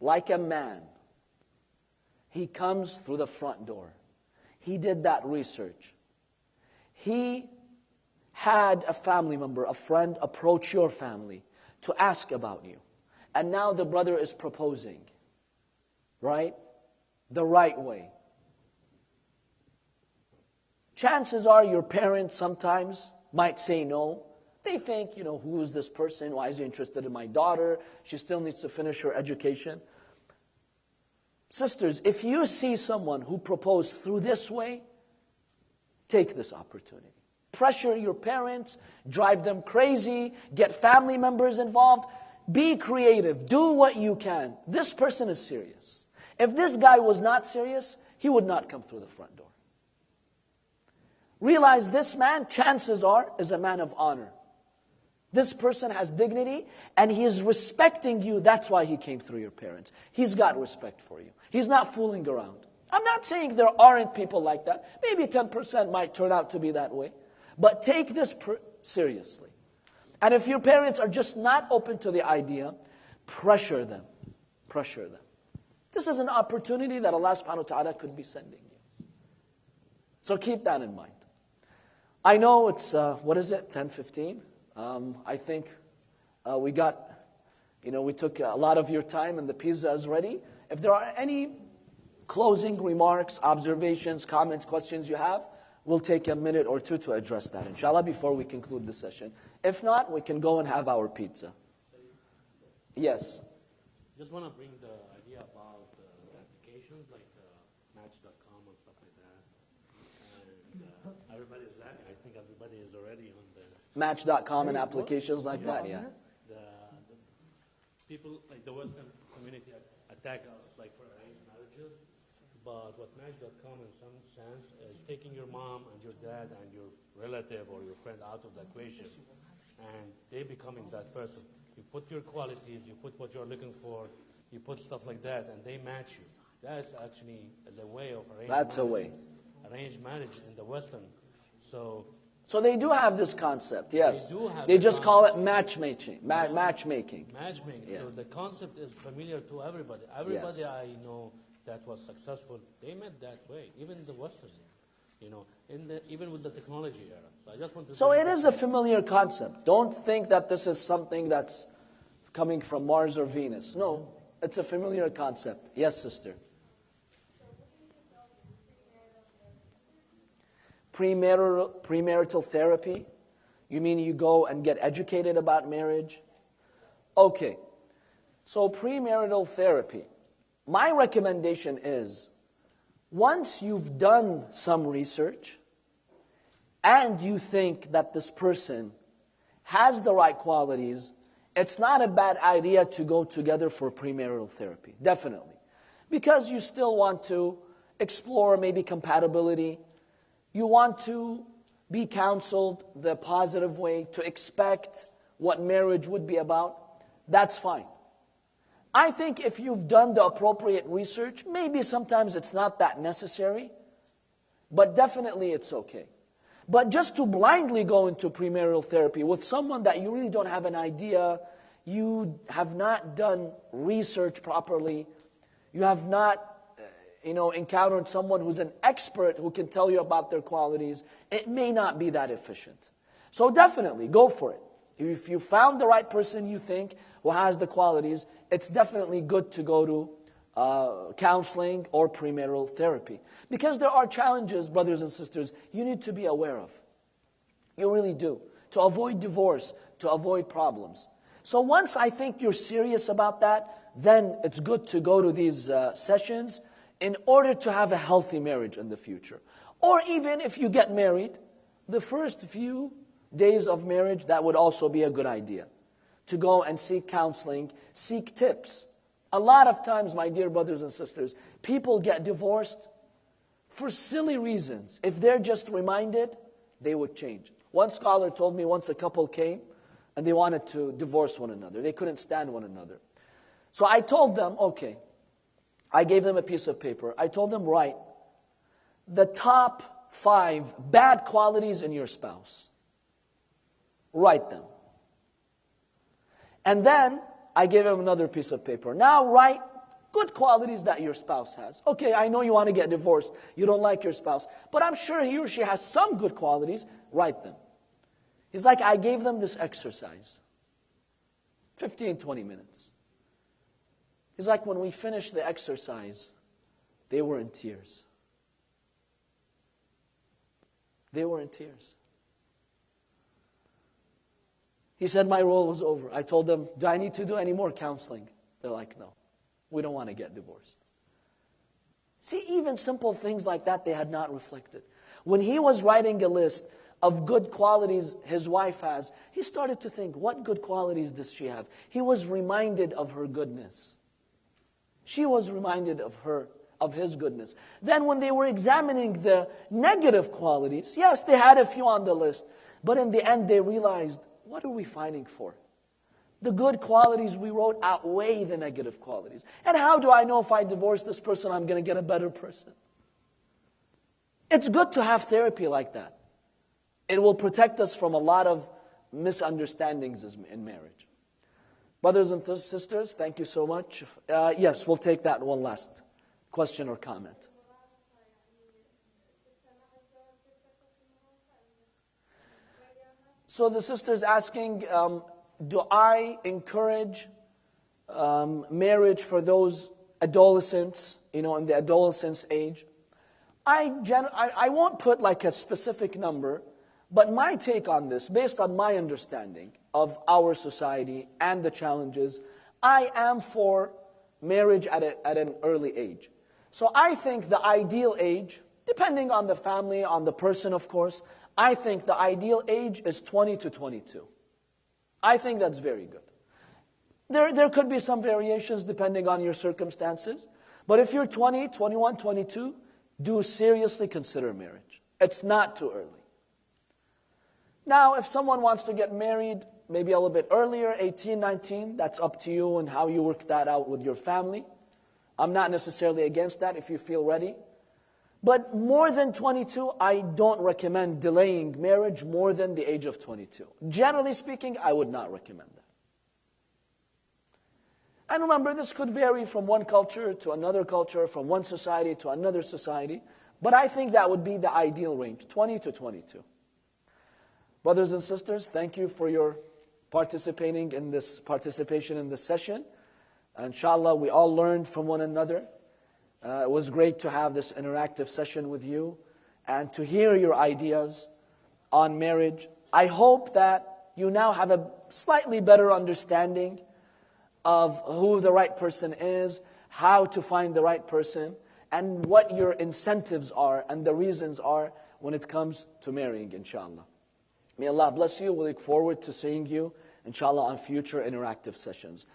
like a man, he comes through the front door. He did that research. He had a family member, a friend, approach your family to ask about you. And now the brother is proposing, right? The right way. Chances are your parents sometimes might say no. They think, who is this person? Why is he interested in my daughter? She still needs to finish her education. Sisters, if you see someone who proposed through this way, take this opportunity. Pressure your parents, drive them crazy, get family members involved. Be creative. Do what you can. This person is serious. If this guy was not serious, he would not come through the front door. Realize this man, chances are, is a man of honor. This person has dignity, and he is respecting you. That's why he came through your parents. He's got respect for you. He's not fooling around. I'm not saying there aren't people like that. Maybe 10% might turn out to be that way. But take this seriously. And if your parents are just not open to the idea, pressure them. Pressure them. This is an opportunity that Allah subhanahu wa ta'ala could be sending you. So keep that in mind. I know it's, 10:15? I think we took a lot of your time and the pizza is ready. If there are any closing remarks, observations, comments, questions you have, we'll take a minute or two to address that, inshallah, before we conclude the session. If not, we can go and have our pizza. Yes. Just want to bring the idea about applications like Match.com and stuff like that. And everybody's that. I think everybody is already on the Match.com and applications like that, yeah. The people, like the Western community attack us like for arranged marriages. But what Match.com in some sense is taking your mom and your dad and your relative or your friend out of the equation. And they becoming that person. You put your qualities, you put what you're looking for, you put stuff like that, and they match you. That's actually the way of arranged marriage. That's a way. Arranged marriage in the Western. So they do have this concept, yes. They do have They just call it matchmaking. Matchmaking. Matchmaking. Yeah. So the concept is familiar to everybody. Everybody Yes. I know that was successful, they met that way. Even the Western, even with the technology era. So I just want to. So it is a familiar concept. Don't think that this is something that's coming from Mars or Venus. No, it's a familiar concept. Yes, sister. Premarital therapy? You mean you go and get educated about marriage? Okay. So premarital therapy. My recommendation is, once you've done some research and you think that this person has the right qualities, it's not a bad idea to go together for premarital therapy. Definitely. Because you still want to explore maybe compatibility. You want to be counseled the positive way, to expect what marriage would be about. That's fine. I think if you've done the appropriate research, maybe sometimes it's not that necessary, but definitely it's okay. But just to blindly go into premarital therapy with someone that you really don't have an idea, you have not done research properly, you have not encountered someone who's an expert who can tell you about their qualities, it may not be that efficient. So definitely, go for it. If you found the right person you think who has the qualities, it's definitely good to go to counseling or premarital therapy. Because there are challenges, brothers and sisters, you need to be aware of. You really do. To avoid divorce, to avoid problems. So once I think you're serious about that, then it's good to go to these sessions in order to have a healthy marriage in the future. Or even if you get married, the first few days of marriage, that would also be a good idea. To go and seek counseling, seek tips. A lot of times, my dear brothers and sisters, people get divorced for silly reasons. If they're just reminded, they would change. One scholar told me once a couple came and they wanted to divorce one another. They couldn't stand one another. So I told them, okay, I gave them a piece of paper. I told them, write the top 5 bad qualities in your spouse. Write them. And then I gave him another piece of paper. Now write good qualities that your spouse has. Okay, I know you want to get divorced. You don't like your spouse. But I'm sure he or she has some good qualities. Write them. He's like, I gave them this exercise. 15, 20 minutes. He's like, when we finished the exercise, they were in tears. They were in tears. He said, my role was over. I told them, do I need to do any more counseling? They're like, no, we don't want to get divorced. See, even simple things like that, they had not reflected. When he was writing a list of good qualities his wife has, he started to think, what good qualities does she have? He was reminded of her goodness. She was reminded of his goodness. Then when they were examining the negative qualities, yes, they had a few on the list, but in the end they realized, what are we fighting for? The good qualities we wrote outweigh the negative qualities. And how do I know if I divorce this person, I'm going to get a better person? It's good to have therapy like that. It will protect us from a lot of misunderstandings in marriage. Brothers and sisters, thank you so much. Yes, we'll take that one last question or comment. So the sister's asking, do I encourage marriage for those adolescents, in the adolescence age? I won't put like a specific number, but my take on this, based on my understanding of our society and the challenges, I am for marriage at an early age. So I think the ideal age, depending on the family, on the person of course, I think the ideal age is 20 to 22. I think that's very good. There could be some variations depending on your circumstances, but if you're 20, 21, 22, do seriously consider marriage. It's not too early. Now, if someone wants to get married maybe a little bit earlier, 18, 19, that's up to you and how you work that out with your family. I'm not necessarily against that if you feel ready. But more than 22, I don't recommend delaying marriage more than the age of 22. Generally speaking, I would not recommend that. And remember, this could vary from one culture to another culture, from one society to another society. But I think that would be the ideal range, 20 to 22. Brothers and sisters, thank you for your participation in this session. Inshallah, we all learned from one another. It was great to have this interactive session with you and to hear your ideas on marriage. I hope that you now have a slightly better understanding of who the right person is, how to find the right person, and what your incentives are and the reasons are when it comes to marrying, inshallah. May Allah bless you. We look forward to seeing you, inshallah, on future interactive sessions.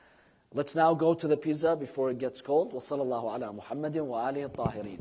Let's now go to the pizza before it gets cold. وصلى الله على محمد وآله الطاهرين.